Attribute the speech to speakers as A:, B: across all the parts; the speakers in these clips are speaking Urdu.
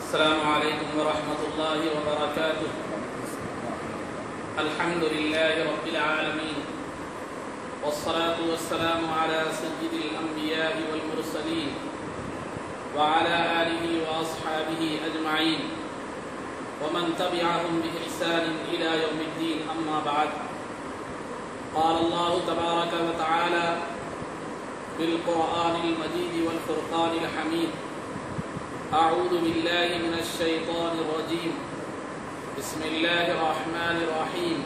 A: السلام عليكم ورحمة الله وبركاته. الحمد لله رب العالمين، والصلاة والسلام على سيد الأنبياء والمرسلين وعلى آله وأصحابه أجمعين ومن تبعهم بإحسان إلى يوم الدين. أما بعد، قال الله تبارك وتعالى بالقرآن المجيد والفرقان الحميد: أعوذ بالله من الشيطان الرجيم، بسم الله الرحمن الرحيم،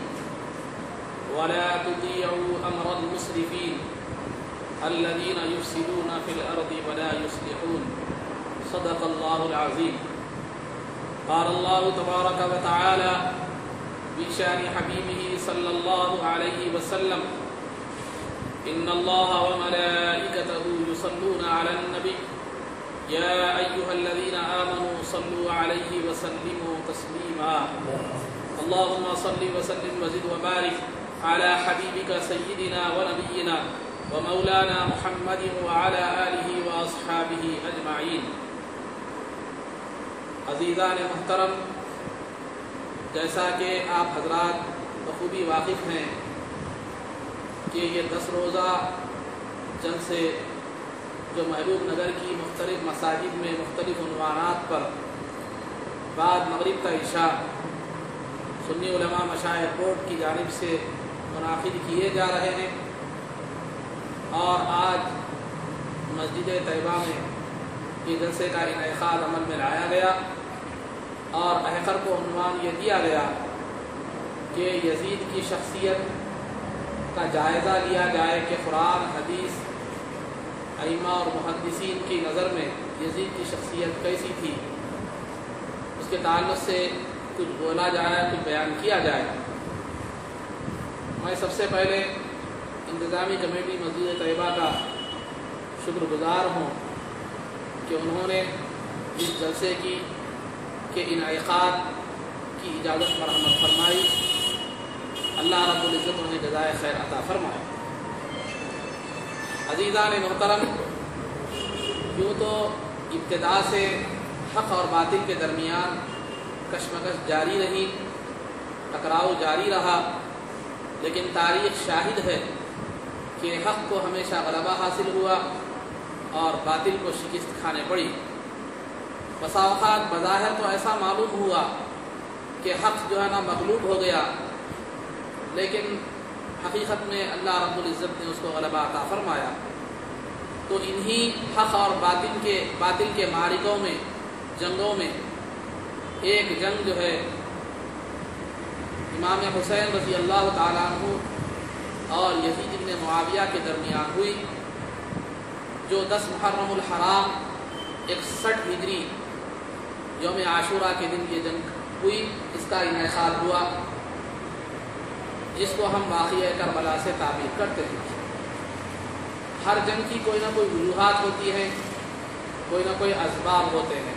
A: ولا تطيعوا أمر المسرفين الذين يفسدون في الأرض ولا يصلحون. صدق الله العظيم. قال الله تبارك وتعالى بشأن حبيبه صلى الله عليه وسلم: إن الله وملائكته يصلون على النبي يا أيها الذين آمنوا صلوا عليه وسلموا تسليما. اللهم صل وسلم وزد وبارك على حبيبك سيدنا ونبينا ومولانا محمد وعلى آله وأصحابه أجمعين. عزیزان محترم، جیسا کہ آپ حضرات بخوبی واقف ہیں کہ یہ 10 روزہ جلسے جو محبوب نگر کی مختلف مساجد میں مختلف عنوانات پر بعد مغرب کا عشاء سنی علماء مشائخ بورڈ کی جانب سے منعقد کیے جا رہے ہیں، اور آج مسجد طیبہ میں یہ جلسے کا انعقاد عمل میں لایا گیا، اور احقر کو عنوان یہ دیا گیا کہ یزید کی شخصیت کا جائزہ لیا جائے کہ قرآن حدیث ائمہ اور محدثین کی نظر میں یزید کی شخصیت کیسی تھی، اس کے تعلق سے کچھ بولا جائے، کچھ بیان کیا جائے۔ میں سب سے پہلے انتظامی کمیٹی مسجد طیبہ کا شکر گزار ہوں کہ انہوں نے اس جلسے کے انعقاد کی اجازت مرحمت فرمائی۔ اللہ رب العزت انہیں جزائے خیر عطا فرمائے۔ عزیزان محترم، یوں تو ابتدا سے حق اور باطل کے درمیان کشمکش جاری رہی، ٹکراؤ جاری رہا، لیکن تاریخ شاہد ہے کہ حق کو ہمیشہ غلبہ حاصل ہوا اور باطل کو شکست کھانے پڑی۔ بسا اوقات بظاہر تو ایسا معلوم ہوا کہ حق جو ہے نا مغلوب ہو گیا، لیکن حقیقت میں اللہ رب العزت نے اس کو غلبہ عطا فرمایا۔ تو انہی حق اور باطل کے معرکوں میں، جنگوں میں ایک جنگ جو ہے امام حسین رضی اللہ تعالیٰ عنہ اور یزید بن معاویہ کے درمیان ہوئی، جو 10 محرم الحرام 61 ہجری یوم عاشورہ کے دن یہ جنگ ہوئی، اس کا انعقاد ہوا، جس کو ہم واقعہ کربلا سے تعبیر کرتے ہیں۔ ہر جنگ کی کوئی نہ کوئی وجوہات ہوتی ہیں، کوئی نہ کوئی اسباب ہوتے ہیں۔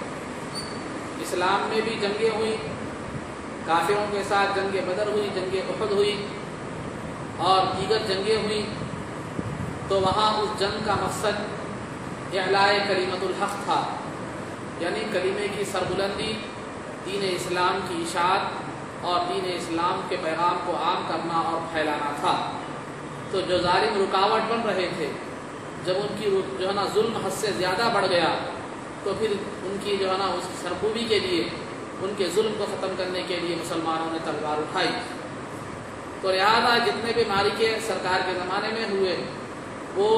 A: اسلام میں بھی جنگیں ہوئیں، کافروں کے ساتھ جنگ بدر ہوئی، جنگ احد ہوئی اور دیگر جنگیں ہوئیں، تو وہاں اس جنگ کا مقصد اعلاء کلمۃ الحق تھا، یعنی کلمے کی سربلندی، دین اسلام کی اشاعت اور دین اسلام کے پیغام کو عام کرنا اور پھیلانا تھا۔ تو جو ظالم رکاوٹ بن رہے تھے، جب ان کی جو ہے نا ظلم حد سے زیادہ بڑھ گیا، تو پھر ان کی جو ہے نا اس کی سرکوبی کے لیے، ان کے ظلم کو ختم کرنے کے لیے مسلمانوں نے تلوار اٹھائی۔ تو لہٰذا جتنے بھی معرکے سرکار کے زمانے میں ہوئے، وہ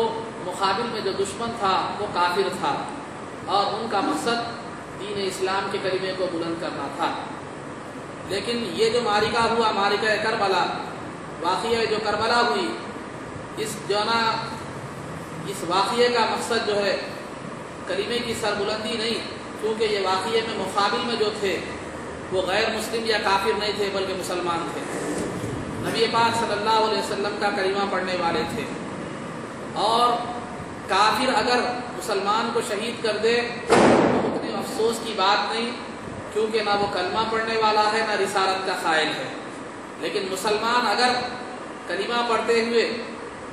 A: مقابل میں جو دشمن تھا وہ کافر تھا، اور ان کا مقصد دین اسلام کے کلمے کو بلند کرنا تھا۔ لیکن یہ جو معرکہ ہوا، معرکہ کربلا، واقعہ جو کربلا ہوئی، اس واقعے کا مقصد جو ہے کلمے کی سربلندی نہیں، کیونکہ یہ واقعے میں مقابل میں جو تھے وہ غیر مسلم یا کافر نہیں تھے، بلکہ مسلمان تھے، نبی پاک صلی اللہ علیہ وسلم کا کلمہ پڑھنے والے تھے۔ اور کافر اگر مسلمان کو شہید کر دے تو اتنے افسوس کی بات نہیں، کیونکہ نہ وہ کلمہ پڑھنے والا ہے، نہ رسالت کا قائل ہے۔ لیکن مسلمان اگر کلمہ پڑھتے ہوئے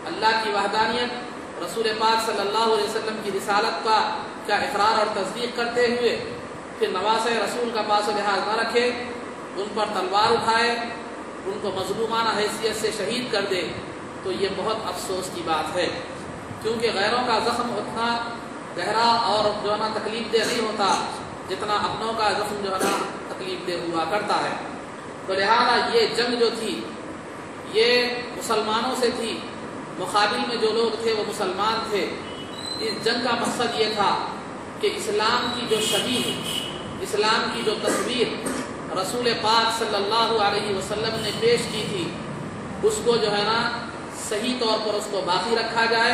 A: اللہ کی وحدانیت، رسول پاک صلی اللہ علیہ وسلم کی رسالت کا اقرار اور تصدیق کرتے ہوئے پھر نواز رسول کا پاس و لحاظ نہ رکھے، ان پر تلوار اٹھائے، ان کو مظلومانہ حیثیت سے شہید کر دے، تو یہ بہت افسوس کی بات ہے، کیونکہ غیروں کا زخم اتنا گہرا اور جو ہے نا تکلیف دہ نہیں ہوتا جتنا اپنوں کا زخم جو ہے نا تکلیف دہ ہوا کرتا ہے۔ تو لہذا یہ جنگ جو تھی یہ مسلمانوں سے تھی، مقابل میں جو لوگ تھے وہ مسلمان تھے۔ اس جنگ کا مقصد یہ تھا کہ اسلام کی جو شبیہ، اسلام کی جو تصویر رسول پاک صلی اللہ علیہ وسلم نے پیش کی تھی، اس کو جو ہے نا صحیح طور پر اس کو باقی رکھا جائے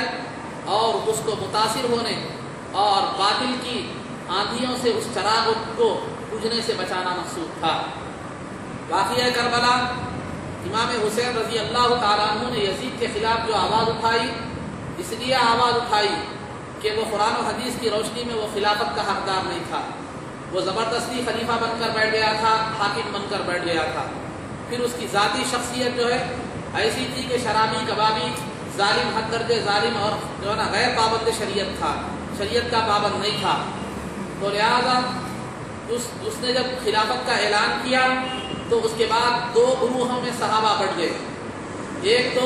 A: اور اس کو متاثر ہونے اور باطل کی آندھیوں سے اس چراغ کو بجھنے سے بچانا مقصود تھا۔ واقعہ کربلا، امام حسین رضی اللہ تعالیٰ عنہ نے یزید کے خلاف جو آواز اٹھائی، اس لیے آواز اٹھائی کہ وہ قرآن و حدیث کی روشنی میں وہ خلافت کا حقدار نہیں تھا، وہ زبردستی خلیفہ بن کر بیٹھ گیا تھا، حاکم بن کر بیٹھ گیا تھا۔ پھر اس کی ذاتی شخصیت جو ہے ایسی تھی کہ شرابی، کبابی، ظالم، حد درجے ظالم اور جو ہے نا غیر پابند شریعت تھا، شریعت کا پابند نہیں تھا۔ تو لہذا اس نے جب خلافت کا اعلان کیا تو اس کے بعد دو گروہوں میں صحابہ بٹ گئے۔ ایک تو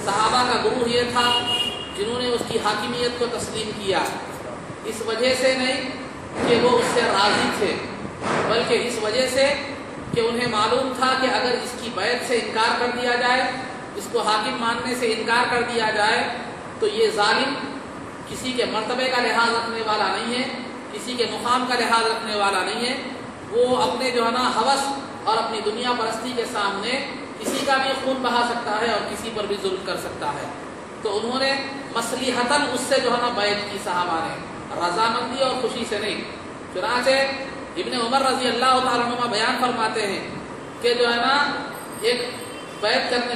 A: صحابہ کا گروہ یہ تھا جنہوں نے اس کی حاکمیت کو تسلیم کیا، اس وجہ سے نہیں کہ وہ اس سے راضی تھے، بلکہ اس وجہ سے کہ انہیں معلوم تھا کہ اگر اس کی بیعت سے انکار کر دیا جائے، اس کو حاکم ماننے سے انکار کر دیا جائے، تو یہ ظالم کسی کے مرتبے کا لحاظ رکھنے والا نہیں ہے، کسی کے مقام کا لحاظ رکھنے والا نہیں ہے، وہ اپنے جو ہے نا ہوس اور اپنی دنیا پرستی کے سامنے کسی کا بھی خون بہا سکتا ہے اور کسی پر بھی ظلم کر سکتا ہے۔ تو انہوں نے مصلحتاً اس سے جو ہے نا بیعت کی، صحابہ نے رضامندی اور خوشی سے نہیں۔ چنانچہ ابن عمر رضی اللہ تعالیٰ عنہ بیان فرماتے ہیں کہ جو ہے نا ایک بیعت کرنے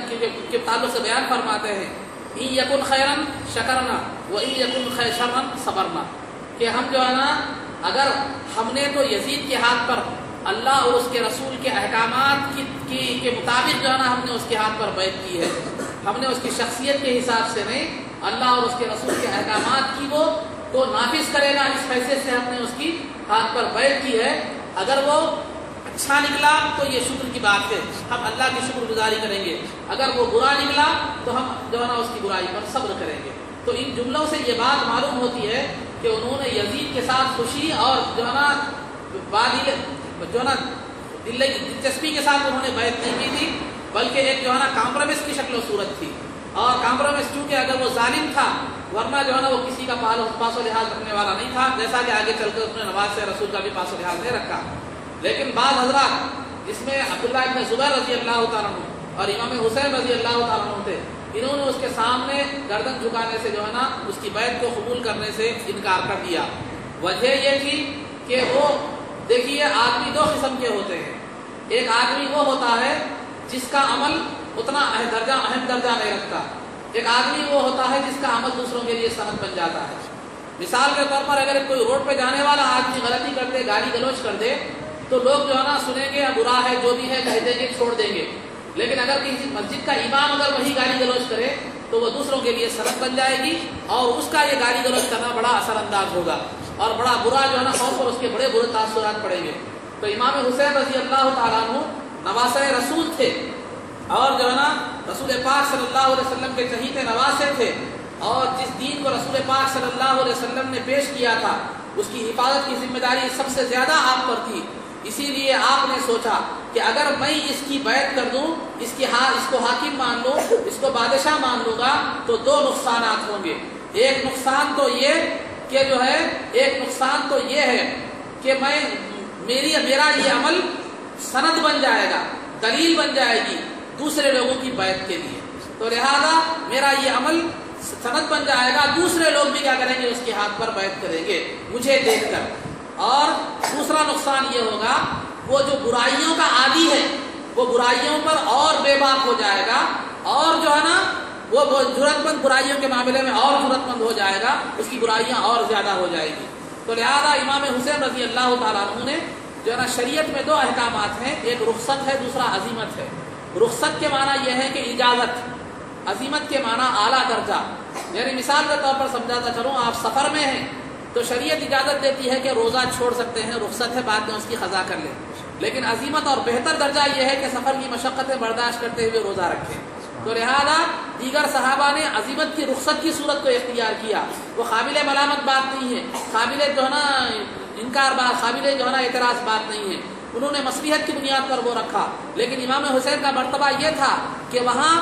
A: کے تعلق سے بیان فرماتے ہیں، ان یکن خیرن شکرنا و ان یکن شرن صبرنا، کہ ہم جو ہے نا اگر ہم نے تو یزید کے ہاتھ پر اللہ اور اس کے رسول کے احکامات کے مطابق جو ہے نا ہم نے اس کے ہاتھ پر بیعت کی ہے، ہم نے اس کی شخصیت کے حساب سے نہیں، اللہ اور اس کے رسول کے احکامات کی وہ تو نافذ کرے گا، اس حیثیت سے ہم نے اس کی ہاتھ پر بیعت کی ہے۔ اگر وہ اچھا نکلا تو یہ شکر کی بات ہے، ہم اللہ کی شکر گزاری کریں گے، اگر وہ برا نکلا تو ہم جو ہے نا اس کی برائی پر صبر کریں گے۔ تو ان جملوں سے یہ بات معلوم ہوتی ہے کہ انہوں نے یزید کے ساتھ خوشی اور جو ہے نا جو ہے نا دلچسپی کے ساتھ انہوں نے بیعت نہیں کی تھی، بلکہ ایک جو ہے نا کمپرومائز کی شکل و صورت تھی، اور کمپرومائز چونکہ اگر وہ ظالم تھا، ورنہ جو ہے نا وہ کسی کا پاس و لحاظ رکھنے والا نہیں تھا، جیسا کہ آگے چل کر اس نے نواز سے رسول کا بھی پاس و لحاظ نہیں رکھا۔ لیکن بعض حضرات جس میں عبداللہ ابن زبیر رضی اللہ تعالیٰ عنہ اور امام حسین رضی اللہ تعالیٰ عنہ تھے، انہوں نے اس کے سامنے گردن جھکانے سے جو ہے نا اس کی بیعت کو قبول کرنے سے انکار کر دیا۔ وجہ یہ تھی کہ وہ دیکھیے آدمی دو قسم کے ہوتے ہیں، ایک آدمی وہ ہوتا ہے جس کا عمل اتنا اہم درجہ نہیں رکھتا، ایک آدمی وہ ہوتا ہے جس کا عمل دوسروں کے لیے سند بن جاتا ہے۔ مثال کے طور پر اگر کوئی روڈ پہ جانے والا آدمی غلطی کر دے، گالی گلوچ کر دے، تو لوگ جو ہے نا سنیں گے، برا ہے جو بھی ہے کہہ دیں گے، چھوڑ دیں گے۔ لیکن اگر کسی مسجد کا امام اگر وہی گالی گلوچ کرے تو وہ دوسروں کے لیے سند بن جائے گی، اور اس کا یہ گالی گلوچ کرنا بڑا اثر انداز ہوگا اور بڑا برا جو ہے نا قوم پر اس کے بڑے برے تاثرات پڑیں گے۔ تو امام حسین رضی اللہ تعالیٰ عنہ نواسۂ رسول تھے، اور جو ہے نا رسول پاک صلی اللہ علیہ وسلم کے چہیتے نواسے تھے، اور جس دین کو رسول پاک صلی اللہ علیہ وسلم نے پیش کیا تھا اس کی حفاظت کی ذمہ داری سب سے زیادہ آپ پر تھی۔ اسی لیے آپ نے سوچا کہ اگر میں اس کی بیعت کر دوں، اس کو حاکم مان لوں، اس کو بادشاہ مان لوں گا، تو دو نقصانات ہوں گے۔ ایک نقصان تو یہ ہے کہ میرا یہ عمل سند بن جائے گا، دلیل بن جائے گی دوسرے لوگوں کی بیعت کے لیے، تو لہذا میرا یہ عمل سند بن جائے گا، دوسرے لوگ بھی کیا کریں گے، اس کے ہاتھ پر بیعت کریں گے مجھے دیکھ کر۔ اور دوسرا نقصان یہ ہوگا، وہ جو برائیوں کا عادی ہے وہ برائیوں پر اور بے باک ہو جائے گا، اور جو ہے نا وہ جرأت مند برائیوں کے معاملے میں اور جرأت مند ہو جائے گا، اس کی برائیاں اور زیادہ ہو جائے گی۔ تو لہذا امام حسین رضی اللہ تعالیٰ عنہ نے جو ہے نا شریعت میں دو احکامات ہیں، ایک رخصت ہے، دوسرا عزیمت ہے۔ رخصت کے معنی یہ ہے کہ اجازت، عزیمت کے معنی اعلیٰ درجہ۔ یعنی مثال کے طور پر سمجھاتا چلوں، آپ سفر میں ہیں تو شریعت اجازت دیتی ہے کہ روزہ چھوڑ سکتے ہیں، رخصت ہے، بعد میں اس کی قضا کر لیں، لیکن عزیمت اور بہتر درجہ یہ ہے کہ سفر کی مشقتیں برداشت کرتے ہوئے روزہ رکھیں۔ تو لہذا دیگر صحابہ نے عزیمت کی رخصت کی صورت کو اختیار کیا، وہ قابل ملامت بات نہیں ہے، قابل جو ہے نا انکار بات، قابل جو ہے نا اعتراض بات نہیں ہے، انہوں نے مصلحت کی بنیاد پر وہ رکھا۔ لیکن امام حسین کا مرتبہ یہ تھا کہ وہاں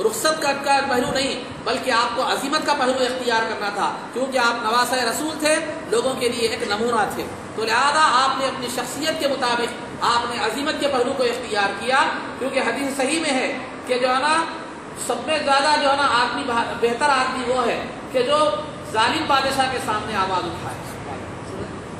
A: رخصت کا پہلو نہیں بلکہ آپ کو عزیمت کا پہلو اختیار کرنا تھا، کیونکہ آپ نواسہ رسول تھے، لوگوں کے لیے ایک نمونہ تھے۔ تو لہذا آپ نے اپنی شخصیت کے مطابق آپ نے عزیمت کے پہلو کو اختیار کیا، کیونکہ حدیث صحیح میں ہے کہ جو ہے نا سب میں زیادہ جو ہے نا آدمی بہتر آدمی وہ ہے کہ جو ظالم بادشاہ کے سامنے آواز اٹھائے،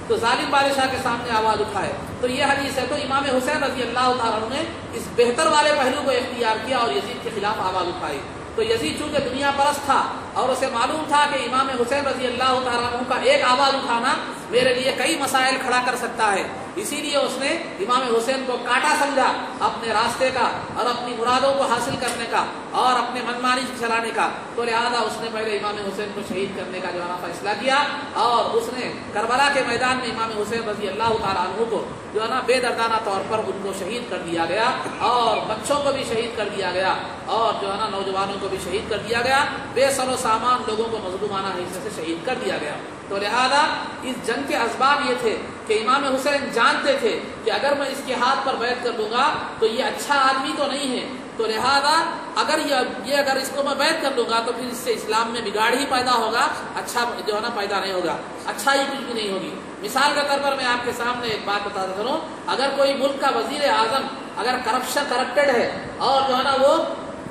A: تو ظالم بادشاہ کے سامنے آواز اٹھائے۔ تو یہ حدیث ہے، تو امام حسین رضی اللہ تعالیٰ عنہ نے اس بہتر والے پہلو کو اختیار کیا اور یزید کے خلاف آواز اٹھائی۔ تو یزید چونکہ دنیا پرست تھا اور اسے معلوم تھا کہ امام حسین رضی اللہ تعالیٰ عنہ کا ایک آواز اٹھانا میرے لیے کئی مسائل کھڑا کر سکتا ہے، اسی لیے اس نے امام حسین کو کاٹا سمجھا اپنے راستے کا اور اپنی مرادوں کو حاصل کرنے کا اور اپنے منمانی چلانے کا۔ تو لہذا اس نے پہلے امام حسین کو شہید کرنے کا جو ہے فیصلہ کیا، اور اس نے کربلا کے میدان میں امام حسین رضی اللہ تعالیٰ عنہ کو جو ہے نا بے دردانہ طور پر ان کو شہید کر دیا گیا، اور بچوں کو بھی شہید کر دیا گیا، اور جو ہے نا نوجوانوں کو بھی شہید کر دیا گیا، بے سر و سامان لوگوں کو مظلومانہ حصے سے شہید کر دیا گیا۔ تو لہذا اس جنگ کے اسباب یہ تھے کہ امام حسین جانتے تھے کہ اگر میں اس کے ہاتھ پر بیعت کر لوں گا تو یہ اچھا آدمی تو نہیں ہے، تو لہذا اگر اس کو میں بیعت کر لوں گا تو پھر اس سے اسلام میں بگاڑ ہی پیدا ہوگا، اچھا جو ہے نا پیدا نہیں ہوگا، اچھا ہی کچھ بھی نہیں ہوگی۔ مثال کے طور پر میں آپ کے سامنے ایک بات بتا چلوں، اگر کوئی ملک کا وزیر اعظم اگر کرپٹڈ ہے اور جو ہے نا وہ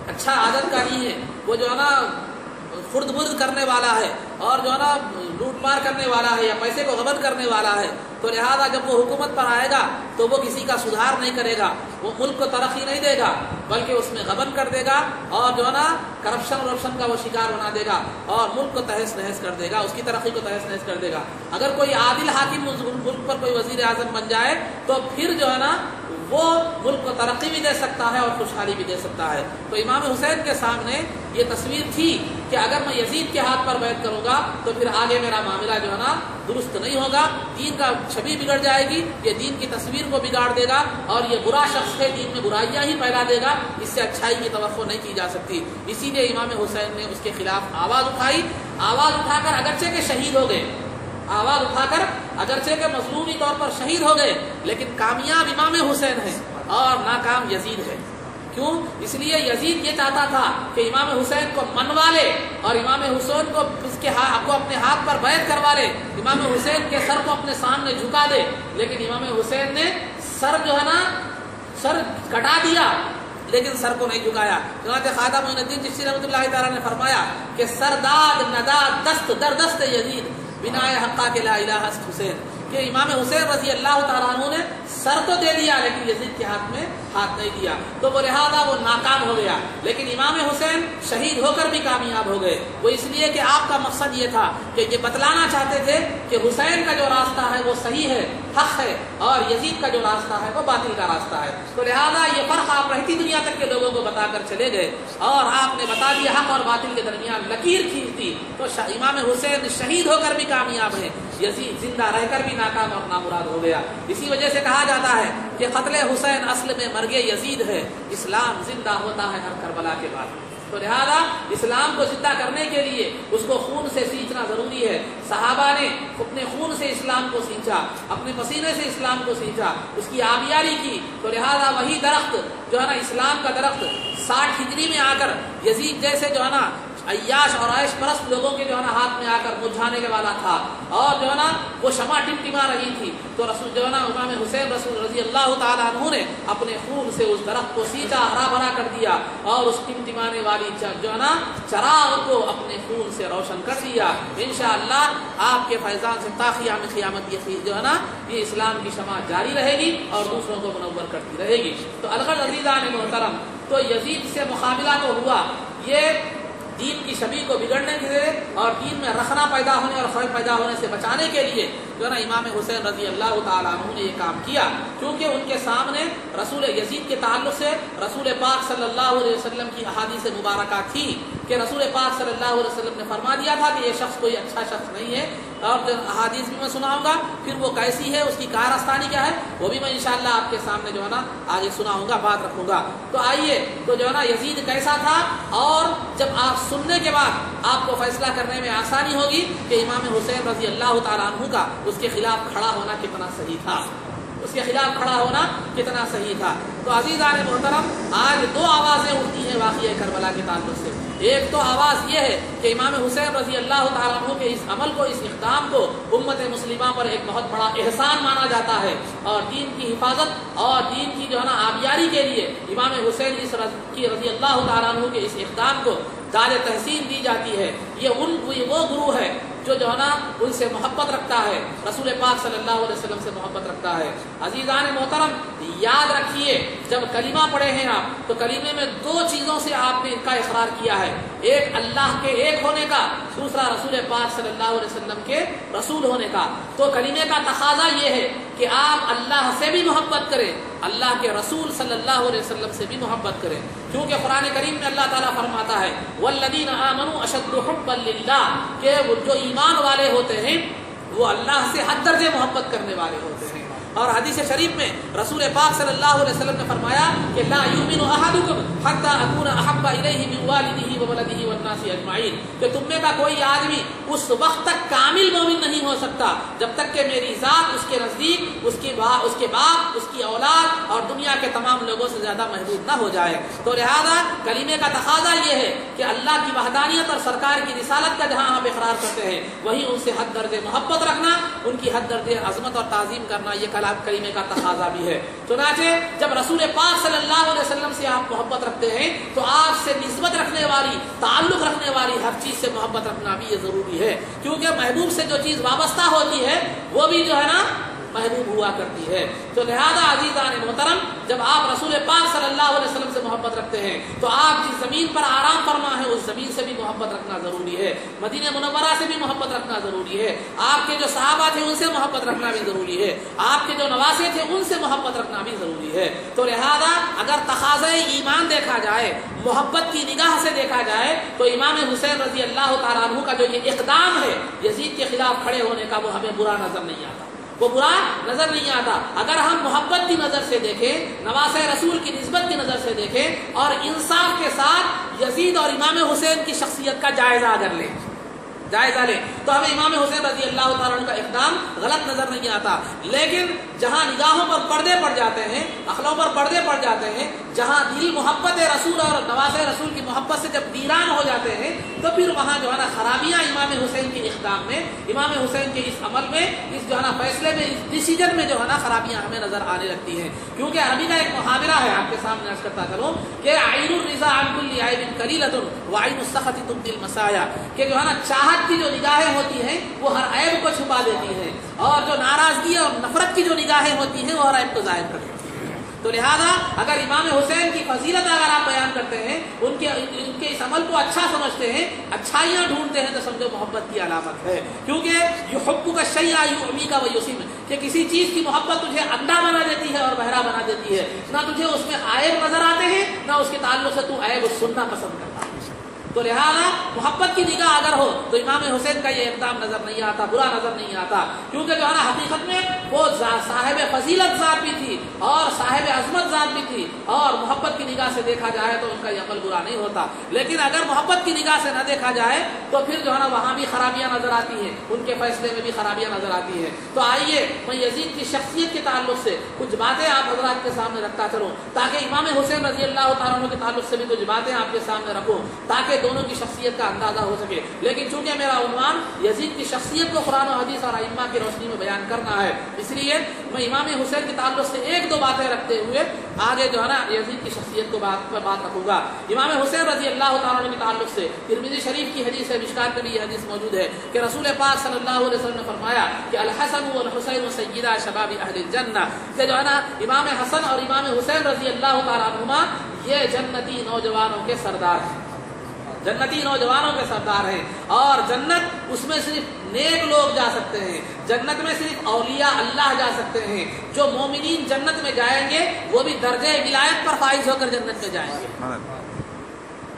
A: اچھا عادت کا نہیں ہے، وہ جو ہے نا خرد برد کرنے والا ہے اور جو ہے نا لوٹ مار کرنے والا ہے یا پیسے کو غبن کرنے والا ہے، تو لہذا جب وہ حکومت پر آئے گا تو وہ کسی کا سدھار نہیں کرے گا، وہ ملک کو ترقی نہیں دے گا بلکہ اس میں غبن کر دے گا اور جو ہے نا کرپشن کا وہ شکار بنا دے گا اور ملک کو تہس نہس کر دے گا، اس کی ترقی کو تہس نہس کر دے گا۔ اگر کوئی عادل حاکم ملک پر کوئی وزیر اعظم بن جائے تو پھر جو ہے نا وہ ملک کو ترقی بھی دے سکتا ہے اور خوشحالی بھی دے سکتا ہے۔ تو امام حسین کے سامنے یہ تصویر تھی کہ اگر میں یزید کے ہاتھ پر بیعت کروں گا تو پھر آگے میرا معاملہ جو ہے نا درست نہیں ہوگا، دین کا چھبی بگڑ جائے گی، یہ دین کی تصویر کو بگاڑ دے گا اور یہ برا شخص ہے، دین میں برائیاں ہی پھیلا دے گا، اس سے اچھائی کی توقع نہیں کی جا سکتی۔ اسی لیے امام حسین نے اس کے خلاف آواز اٹھائی، آواز اٹھا کر اگرچہ کہ شہید ہو گئے، آواز اٹھا کر اگرچہ کہ مظلومی طور پر شہید ہو گئے، لیکن کامیاب امام حسین ہے اور ناکام یزید ہے۔ کیوں؟ اس لیے یزید یہ چاہتا تھا کہ امام حسین کو منوا لے اور امام حسین کو اپنے ہاتھ پر بیعت کروا لے، امام حسین کے سر کو اپنے سامنے جھکا دے، لیکن امام حسین نے سر جو ہے نا سر کٹا دیا لیکن سر کو نہیں جھکایا۔ چنانچہ خواجہ معین الدین چشتی رحمۃ اللہ تعالیٰ نے فرمایا کہ سرداد نداد دست در دست یزید بنا حقا کے لا الہ است حسین، کہ امام حسین رضی اللہ تعالیٰ عنہ نے سر تو دے دیا لیکن یزید کے ہاتھ میں ہاتھ نہیں دیا، تو وہ لہذا وہ ناکام ہو گیا۔ لیکن امام حسین شہید ہو کر بھی کامیاب ہو گئے، وہ اس لیے کہ آپ کا مقصد یہ تھا کہ یہ بتلانا چاہتے تھے کہ حسین کا جو راستہ ہے وہ صحیح ہے، حق ہے، اور یزید کا جو راستہ ہے وہ باطل کا راستہ ہے۔ تو لہذا یہ فرق آپ رہتی دنیا تک کے لوگوں کو بتا کر چلے گئے اور آپ نے بتا دیا حق اور باطل کے درمیان لکیر کھینچ دی۔ تو امام حسین شہید ہو کر بھی کامیاب ہے، یزید زندہ رہ کر بھی ناکام اور نامراد ہو گیا۔ اسی وجہ سے کہا جاتا ہے کہ قتل حسین اصل میں مرگ یزید ہے، اسلام زندہ ہوتا ہے ہر کربلا کے بعد۔ تو لہذا اسلام کو زندہ کرنے کے لیے اس کو خون سے سینچنا ضروری ہے۔ صحابہ نے اپنے خون سے اسلام کو سینچا، اپنے پسینے سے اسلام کو سینچا، اس کی آبیاری کی۔ تو لہذا وہی درخت جو ہے نا اسلام کا درخت 60 ہجری میں آ کر یزید جیسے جو ہے نا عیاش اور عیش پرست لوگوں کے جو ہے نا ہاتھ میں آ کر مرجھانے کے والا تھا اور جو ہے نا وہ شمع ٹمٹما رہی تھی، تو رسول جو ہے نا امام حسین رسول رضی اللہ تعالیٰ عنہ نے اپنے خون سے اس درخت کو سینچا، ہرا بھرا کر دیا اور اس ٹمٹمانے والی جو ہے نا چراغ کو اپنے خون سے روشن کر دیا۔ انشاءاللہ آپ کے فیضان سے تا قیام قیامت یہ جو ہے نا یہ اسلام کی شمع جاری رہے گی اور دوسروں کو منور کرتی رہے گی۔ تو الغرض عزیزان محترم، تو یزید سے مقابلہ تو ہوا، یہ دین کی شبیہ کو بگڑنے سے اور دین میں رخنا پیدا ہونے اور خوف پیدا ہونے سے بچانے کے لیے جو ہے نا امام حسین رضی اللہ تعالیٰ عنہ نے یہ کام کیا، کیونکہ ان کے سامنے رسول یزید کے تعلق سے رسول پاک صلی اللہ علیہ وسلم کی احادیث مبارکہ تھی کہ رسول پاک صلی اللہ علیہ وسلم نے فرما دیا تھا کہ یہ شخص کوئی اچھا شخص نہیں ہے، اور جو احادیث بھی میں سناؤں گا، پھر وہ کیسی ہے، اس کی کارستانی کیا ہے، وہ بھی میں انشاءاللہ آپ کے سامنے جو ہے نا آگے سناؤں گا، بات رکھوں گا۔ تو آئیے، تو جو ہے نا یزید کیسا تھا، اور جب آپ سننے کے بعد آپ کو فیصلہ کرنے میں آسانی ہوگی کہ امام حسین رضی اللہ تعالیٰ عنہ کا اس کے خلاف کھڑا ہونا کتنا صحیح تھا، اس کے خلاف کھڑا ہونا کتنا صحیح تھا۔ تو عزیزان محترم، آج دو آوازیں اٹھتی ہیں واقعہ کربلا کے تعلق سے۔ ایک تو آواز یہ ہے کہ امام حسین رضی اللہ تعالیٰ عنہ کے اس عمل کو، اس اقدام کو امت مسلمہ پر ایک بہت بڑا احسان مانا جاتا ہے، اور دین کی حفاظت اور دین کی جو ہے نا آبیاری کے لیے امام حسین رضی اللہ تعالیٰ عنہ کے اس اقدام کو داد تحسین دی جاتی ہے۔ یہ وہ گروہ ہے جو ہے نا ان سے محبت رکھتا ہے، رسول پاک صلی اللہ علیہ وسلم سے محبت رکھتا ہے۔ عزیزان محترم، یاد رکھیے، جب کلمہ پڑھے ہیں آپ، تو کلمے میں دو چیزوں سے آپ نے ان کا اقرار کیا ہے، ایک اللہ کے ایک ہونے کا، دوسرا رسول پاک صلی اللہ علیہ وسلم کے رسول ہونے کا۔ تو کلمے کا تقاضا یہ ہے کہ آپ اللہ سے بھی محبت کریں، اللہ کے رسول صلی اللہ علیہ وسلم سے بھی محبت کریں، کیونکہ قرآن کریم میں اللہ تعالیٰ فرماتا ہے والذین آمنوا اشد حبا للہ، کہ جو ایمان والے ہوتے ہیں وہ اللہ سے حد درجے محبت کرنے والے ہوتے ہیں۔ اور حدیث شریف میں رسول پاک صلی اللہ علیہ وسلم نے فرمایا کہ لا یؤمن احدکم حتی اکون احب الیہ من والدہ وولدہ والناس اجمعین، کہ تم میں کا کوئی آدمی اس وقت تک کامل مومن نہیں ہو سکتا جب تک کہ میری ذات اس کے نزدیک، اس کے باپ، اس کی اولاد اور دنیا کے تمام لوگوں سے زیادہ محبوب نہ ہو جائے۔ تو لہذا کلمے کا تقاضا یہ ہے کہ اللہ کی وحدانیت اور سرکار کی رسالت کا جہاں آپ اقرار کرتے ہیں، وہیں ان سے حد درجے محبت رکھنا، ان کی حد درجے عظمت اور تعظیم کرنا، یہ کلمے کا تقاضا بھی ہے۔ چنانچہ جب رسول پاک صلی اللہ علیہ وسلم سے آپ محبت رکھتے ہیں تو آپ سے نسبت رکھنے والی، تعلق رکھنے والی ہر چیز سے محبت رکھنا بھی یہ ضروری ہے، کیونکہ محبوب سے جو چیز وابستہ ہوتی ہے وہ بھی جو ہے نا محبوب ہوا کرتی ہے۔ تو لہذا عزیزان محترم، جب آپ رسول پاک صلی اللہ علیہ وسلم سے محبت رکھتے ہیں تو آپ جس زمین پر آرام فرما ہے اس زمین سے بھی محبت رکھنا ضروری ہے، مدینہ منورہ سے بھی محبت رکھنا ضروری ہے، آپ کے جو صحابہ تھے ان سے محبت رکھنا بھی ضروری ہے، آپ کے جو نواسے تھے ان سے محبت رکھنا بھی ضروری ہے۔ تو لہذا اگر تقاضۂ ایمان دیکھا جائے، محبت کی نگاہ سے دیکھا جائے، تو امام حسین رضی اللہ تعالیٰ عنہ کا جو یہ اقدام ہے یزید کے خلاف کھڑے ہونے کا، وہ ہمیں برا نظر نہیں آتا، وہ برا نظر نہیں آتا۔ اگر ہم محبت کی نظر سے دیکھیں، نواسۂ رسول کی نسبت کی نظر سے دیکھیں، اور انصاف کے ساتھ یزید اور امام حسین کی شخصیت کا جائزہ اگر لیں، تو ہمیں امام حسین رضی اللہ تعالیٰ عنہ کا اقدام غلط نظر نہیں آتا۔ لیکن جہاں نگاہوں پر پردے پڑ جاتے ہیں، عقلوں پر پردے پڑ جاتے ہیں، جہاں دل محبت رسول اور نواسۂ رسول کی محبت سے جب ویران ہو جاتے ہیں، تو پھر وہاں جو ہے نا خرابیاں امام حسین کے اقدام میں، امام حسین کے اس عمل میں، اس جو ہے نا فیصلے میں، اس ڈیسیجن میں جو ہے نا خرابیاں ہمیں نظر آنے لگتی ہیں۔ کیونکہ عربی کا ایک محاورہ ہے، آپ کے سامنے عرض کرتا چلوں کہ عین الرضا عن کل عیب قلیلۃ وعین السخط تبدی المسایا، کہ جو ہے نا چاہت کی جو نگاہیں ہوتی ہیں وہ ہر عیب کو چھپا دیتی ہیں، اور جو ناراضگی اور نفرت کی جو نگاہیں ہوتی ہیں وہ ہر عیب کو ظاہر کر دیتی ہیں۔ تو لہذا اگر امام حسین کی فضیلت اگر آپ بیان کرتے ہیں، ان کے اس عمل کو اچھا سمجھتے ہیں، اچھائیاں ڈھونڈتے ہیں، تو سمجھو محبت کی علامت ہے۔ کیونکہ یحبک الشیء یعمیک ویسم، کہ کسی چیز کی محبت تجھے اندھا بنا دیتی ہے اور بہرا بنا دیتی ہے، نہ تجھے اس میں عیب نظر آتے ہیں، نہ اس کے تعلق سے تو عیب سننا پسند کرتا ہے۔ تو لہذا محبت کی نگاہ اگر ہو تو امام حسین کا یہ اقدام نظر نہیں آتا، برا نظر نہیں آتا، کیونکہ جو ہے نا حقیقت میں وہ صاحب فضیلت ذات بھی تھی اور صاحب عظمت ذات بھی تھی، اور محبت کی نگاہ سے دیکھا جائے تو ان کا یہ عمل برا نہیں ہوتا۔ لیکن اگر محبت کی نگاہ سے نہ دیکھا جائے تو پھر جو ہے نا وہاں بھی خرابیاں نظر آتی ہیں، ان کے فیصلے میں بھی خرابیاں نظر آتی ہیں۔ تو آئیے میں یزید کی شخصیت کے تعلق سے کچھ باتیں آپ حضرات کے سامنے رکھتا چلوں، تاکہ امام حسین رضی اللہ تعالیٰ عنہ کے تعلق سے بھی کچھ باتیں آپ کے سامنے رکھوں، تاکہ دونوں کی شخصیت کا اندازہ ہو سکے۔ لیکن چونکہ میرا عنوان یزید کی شخصیت کو قرآن و حدیث اور ائمہ کی روشنی میں بیان کرنا ہے، اس لیے میں امام حسین کے تعلق سے ایک دو باتیں رکھتے ہوئے آگے جو ہے نا یزید کی شخصیت کو بات رکھوں گا۔ امام حسین رضی اللہ تعالیٰ عنہ کے تعلق سے ترمذی شریف کی حدیث ہے، مشکات میں بھی یہ حدیث موجود ہے کہ رسول پاک صلی اللہ علیہ وسلم نے فرمایا کہ الحسن والحسین سیدا شباب اہل الجنہ، کہ جو ہے نا امام حسن اور امام حسین رضی اللہ تعالیٰ عنہما یہ جنتی نوجوانوں کے سردار ہیں، جنتی نوجوانوں کے سردار ہیں، اور جنت اس میں صرف نیک لوگ جا سکتے ہیں، جنت میں صرف اولیاء اللہ جا سکتے ہیں۔ جو مومنین جنت میں جائیں گے وہ بھی درجہ ولایت پر فائز ہو کر جنت میں جائیں گے۔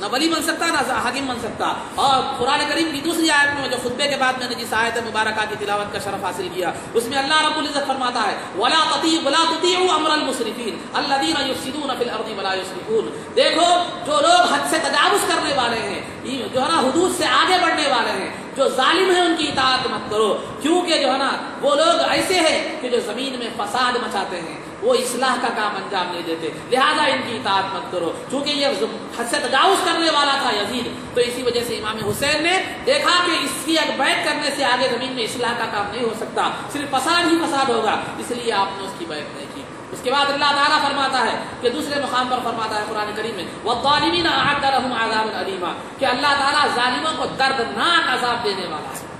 A: نہ ولی بن سکتا نہ حاکم بن سکتا. اور قرآن کریم کی دوسری آیت میں جو خطبے کے بعد میں نے جس آیت مبارکہ کی تلاوت کا شرف حاصل کیا اس میں اللہ رب العزت فرماتا ہے ولا تطیعوا امر المسرفین الذین یفسدون فی الارض ولا یصلحون. دیکھو جو لوگ حد سے تجاوز کرنے والے ہیں, جو ہے نا حدود سے آگے بڑھنے والے ہیں, جو ظالم ہیں ان کی اطاعت مت کرو, کیونکہ جو ہے نا وہ لوگ ایسے ہیں کہ جو زمین میں فساد مچاتے ہیں, وہ اصلاح کا کام انجام نہیں دیتے, لہذا ان کی اطاعت مت کرو. چونکہ یہ حد سے تجاوز کرنے والا تھا یزید, تو اسی وجہ سے امام حسین نے دیکھا کہ اس کی بیعت کرنے سے آگے زمین میں اصلاح کا کام نہیں ہو سکتا, صرف فساد ہی فساد ہوگا, اس لیے آپ نے اس کی بیعت نہیں کی. اس کے بعد اللہ تعالیٰ فرماتا ہے کہ دوسرے مقام پر فرماتا ہے قرآن کریم میں وَالظَّالِمِينَ أَعَدَّ لَهُمْ عَذَابًا أَلِيمًا, کہ اللہ تعالیٰ ظالموں کو دردناک عذاب دینے والا ہے,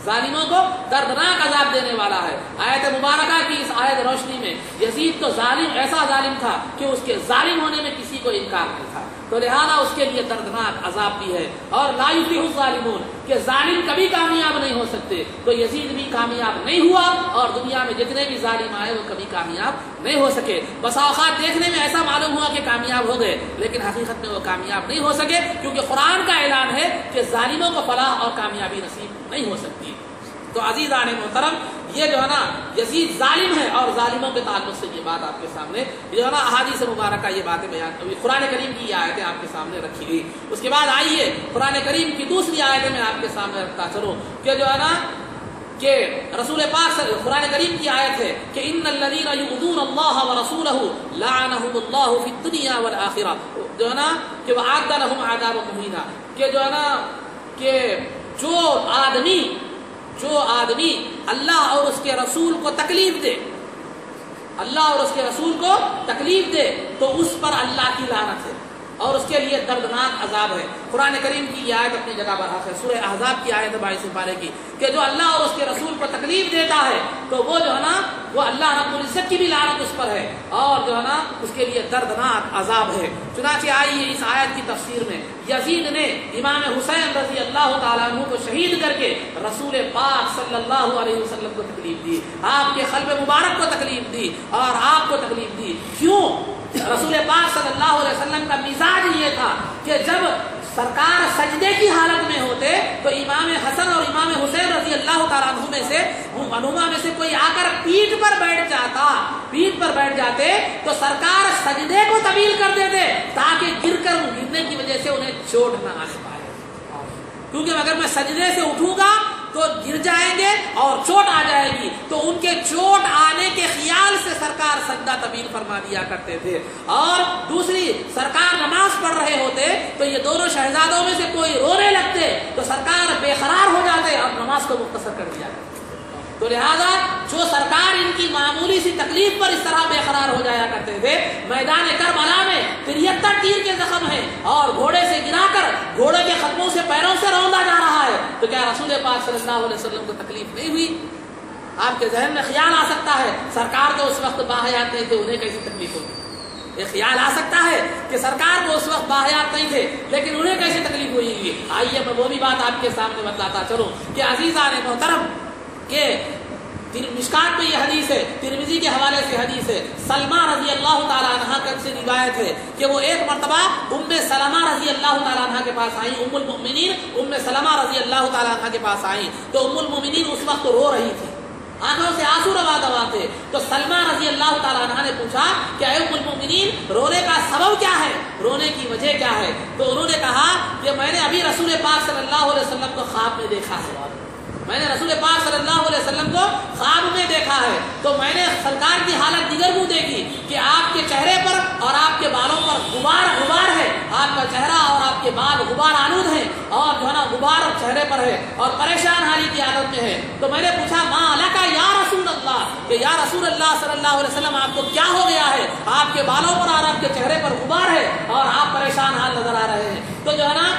A: ظالموں کو دردناک عذاب دینے والا ہے. آیت مبارکہ کی اس آیت روشنی میں یزید تو ظالم, ایسا ظالم تھا کہ اس کے ظالم ہونے میں کسی کو انکار نہیں تھا, تو لہذا اس کے لیے دردناک عذاب بھی ہے. اور لا یفلح الظالمون, کہ ظالم کبھی کامیاب نہیں ہو سکتے, تو یزید بھی کامیاب نہیں ہوا اور دنیا میں جتنے بھی ظالم آئے وہ کبھی کامیاب نہیں ہو سکے. بسا اوقات دیکھنے میں ایسا معلوم ہوا کہ کامیاب ہو گئے, لیکن حقیقت میں وہ کامیاب نہیں ہو سکے, کیونکہ قرآن کا اعلان ہے کہ ظالموں کو فلاح اور کامیابی نصیب نہیں ہو سکتی. تو عزیزان محترم, یہ جو ہے نا یزید ظالم ہے, اور ظالموں کے تعلق سے یہ بات آپ کے سامنے جو ہے نا احادیث مبارکہ یہ باتیں بیان, قرآن کریم کی یہ آیتیں آپ کے سامنے رکھی گئی. اس کے بعد آئیے قرآن کریم کی دوسری آیتیں میں آپ کے سامنے رکھتا چلوں کہ جو ہے نا کہ رسول پاک سے قرآن کریم کی آیت ہے کہ ان الذین یؤذون اللہ ورسولہ لعنہم اللہ فی الدنیا والآخرہ, جو ہے نا کہ وأعد لهم عذابا مہینا, کہ جو ہے نا کہ جو آدمی اللہ اور اس کے رسول کو تکلیف دے, اللہ اور اس کے رسول کو تکلیف دے, تو اس پر اللہ کی لعنت ہے اور اس کے لیے دردناک عذاب ہے. قرآن کریم کی یہ آیت اپنی جگہ پر حق ہے, سورہ احزاب کی آیت 22 پارے کی, کہ جو اللہ اور اس کے رسول کو تکلیف دیتا ہے تو وہ جو ہے نا وہ اللہ رب العزت کی بھی لعنت اس پر ہے, اور جو ہے نا اس کے لیے دردناک عذاب ہے. چنانچہ آئیے اس آیت کی تفسیر میں, یزید نے امام حسین رضی اللہ تعالیٰ عنہ کو شہید کر کے رسول پاک صلی اللہ علیہ وسلم کو تکلیف دی, آپ کے قلب مبارک کو تکلیف دی اور آپ کو تکلیف دی. کیوں؟ رسول پاک صلی اللہ علیہ وسلم کا مزاج یہ تھا کہ جب سرکار سجدے کی حالت میں ہوتے تو امام حسن اور امام حسین رضی اللہ تعالیٰ عنہ میں سے کوئی آ کر پیٹھ پر بیٹھ جاتے تو سرکار سجدے کو طویل کر دیتے تاکہ گرنے کی وجہ سے انہیں چوٹ نہ آنے پائے, کیونکہ اگر میں سجدے سے اٹھوں گا تو گر جائیں گے اور چوٹ آ جائے گی, تو ان کے چوٹ آنے کے خیال سے سرکار سجدہ طویل فرما دیا کرتے تھے. اور دوسری, سرکار نماز پڑھ رہے ہوتے تو یہ دونوں شہزادوں میں سے کوئی رونے لگتے تو سرکار بے قرار ہو جاتے اور نماز کو مختصر کر دیا کرتے. تو لہذا جو سرکار ان کی معمولی سی تکلیف پر اس طرح بے قرار ہو جایا کرتے تھے, میدان کربلا میں 73 تیر کے زخم ہیں اور گھوڑے سے گرا کر گھوڑے کے قدموں سے پیروں سے روندا جا رہا ہے, تو کیا رسول پاک صلی اللہ علیہ وسلم کو تکلیف نہیں ہوئی؟ آپ کے ذہن میں خیال آ سکتا ہے سرکار تو اس وقت باحیات نہیں تھے, انہیں کیسی تکلیف ہوگی؟ یہ خیال آ سکتا ہے کہ سرکار کو اس وقت باحیات نہیں تھے لیکن انہیں کیسی تکلیف ہوئی. آئیے میں وہ بھی بات آپ کے سامنے بتلاتا چلوں کہ عزیزان محترم, کہ مشکات میں یہ حدیث ہے, ترمذی کے حوالے سے حدیث ہے, سلمہ رضی اللہ تعالیٰ عنہ سے روایت ہے کہ وہ ایک مرتبہ ام سلمہ رضی اللہ تعالیٰ عنہ کے پاس آئیں, ام المؤمنین ام سلمہ رضی اللہ تعالیٰ عنہ کے پاس آئیں, تو ام المؤمنین اس وقت رو رہی تھی, آنکھوں سے آنسو روا تھے. تو سلمہ رضی اللہ تعالیٰ عنہ نے پوچھا کہ اے ام المؤمنین رونے کا سبب کیا ہے, رونے کی وجہ کیا ہے؟ تو انہوں نے کہا کہ میں نے ابھی رسول پاک صلی اللہ علیہ وسلم کو خواب میں دیکھا ہے, میں نے رسول پاک صلی اللہ علیہ وسلم کو خواب میں دیکھا ہے, تو میں نے سرکار کی حالت دیگر منہ دیکھی کہ آپ کے چہرے پر اور آپ کے بالوں پر غبار ہے, آپ کا چہرہ اور آپ کے بال غبار آلود ہیں, اور جو ہے نا غبار چہرے پر ہے اور پریشان حالی کی حالت میں ہے. تو میں نے پوچھا ما لکا یا رسول اللہ, کہ یا رسول اللہ صلی اللہ علیہ وسلم آپ کو کیا ہو گیا ہے, آپ کے بالوں پر اور آپ کے چہرے پر غبار ہے اور آپ پریشان حال نظر آ رہے ہیں. تو جو ہے نا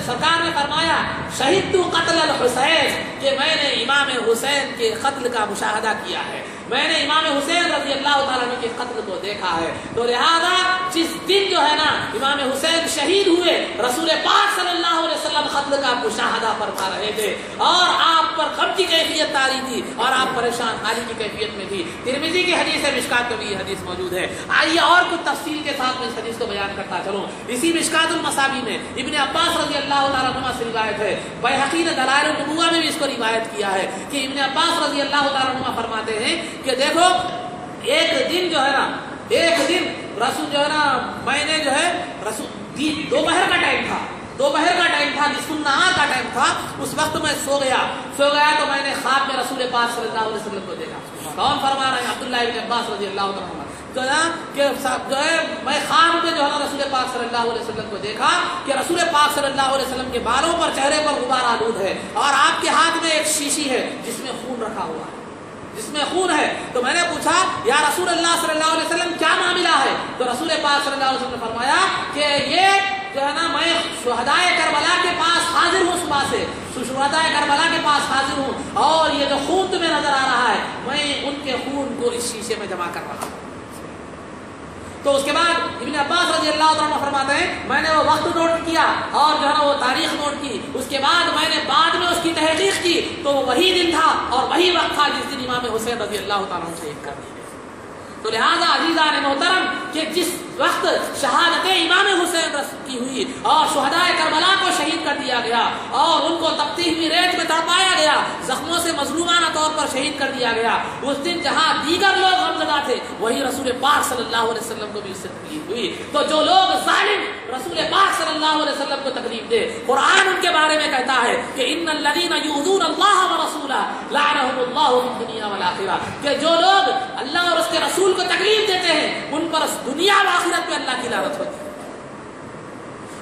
A: سرکار نے فرمایا شہدت قتل الحسین, کہ میں نے امام حسین کے قتل کا مشاہدہ کیا ہے. میں نے امام حسین رضی اللہ تعالیٰ عنہ کے قتل کو دیکھا ہے. تو لہذا جس دن جو ہے نا امام حسین شہید ہوئے، رسول پاک صلی اللہ علیہ وسلم قتل کا مشاہدہ فرما رہے تھے اور آپ پر غم کی کیفیت طاری تھی اور آپ پریشان حالی کی کیفیت میں تھی. ترمذی کی حدیث ہے، مشکات میں بھی یہ حدیث موجود ہے. آئیے اور کچھ تفصیل کے ساتھ میں اس حدیث کو بیان کرتا چلوں. اسی مشکات المصابیح میں ابن عباس رضی اللہ تعالیٰ عنہ سے روایت ہے، بیہقی نے دلائل النبوہ میں بھی اس کو روایت کیا ہے کہ ابن عباس رضی اللہ تعالیٰ عنہ فرماتے ہیں کہ دیکھو ایک دن جو ہے نا، ایک دن رسول جو ہے نا، میں نے جو ہے رسول دوپہر کا ٹائم تھا، دوپہر کا ٹائم تھا، نصف النہار کا ٹائم تھا. اس وقت میں سو گیا تو میں نے خواب میں رسول پاک صلی اللہ علیہ وسلم کو دیکھا. کون فرما رہے ہیں؟ عبداللہ ابن عباس رضی اللہ عنہ کہ جو ہے میں خواب میں جو ہے رسول پاک صلی اللہ علیہ وسلم کو دیکھا کہ رسول پاک صلی اللہ علیہ وسلم کے بالوں پر، چہرے پر غبار آلود ہے اور آپ کے ہاتھ میں ایک شیشی ہے جس میں خون رکھا ہوا ہے، جس میں خون ہے. تو میں نے پوچھا یا رسول اللہ صلی اللہ علیہ وسلم کیا معاملہ ہے؟ تو رسول پاک صلی اللہ علیہ وسلم نے فرمایا کہ یہ جو ہے نا میں شہدائے کربلا کے پاس حاضر ہوں، صبح سے شہدائے کربلا کے پاس حاضر ہوں اور یہ جو خون تمہیں نظر آ رہا ہے میں ان کے خون کو اس شیشے میں جمع کر رہا ہوں. تو اس کے بعد ابن عباس رضی اللہ عنہ فرماتے ہیں میں نے وہ وقت نوٹ کیا اور جو ہے نا وہ تاریخ نوٹ کی. اس کے بعد میں نے بعد میں اس کی تحقیق کی تو وہی دن تھا اور وہی وقت تھا جس دن امام حسین رضی اللہ تعالیٰ عنہ شہید کر دیے. تو لہذا عزیزان محترم کہ جس وقت شہادت امام حسین کی ہوئی اور شہدائے کربلا کو شہید کر دیا گیا اور ان کو تپتی ہوئی ریت میں تڑپایا گیا، زخموں سے مظلومانہ طور پر شہید کر دیا گیا، اس دن جہاں دیگر لوگ غمزدہ تھے وہی رسول پاک صلی اللہ علیہ وسلم کو بھی اس سے تکلیف ہوئی. تو جو لوگ ظالم رسول پاک صلی اللہ علیہ وسلم کو تکلیف دے، قرآن ان کے بارے میں کہتا ہے کہ ان الذین یؤذون اللہ ورسولہ لعنہم اللہ فی الدنیا والآخرہ، کہ جو لوگ اللہ اور اس کے رسول کو تکلیف دیتے ہیں ان پر دنیا و آخرت میں اللہ کی لعنت ہوتی ہے.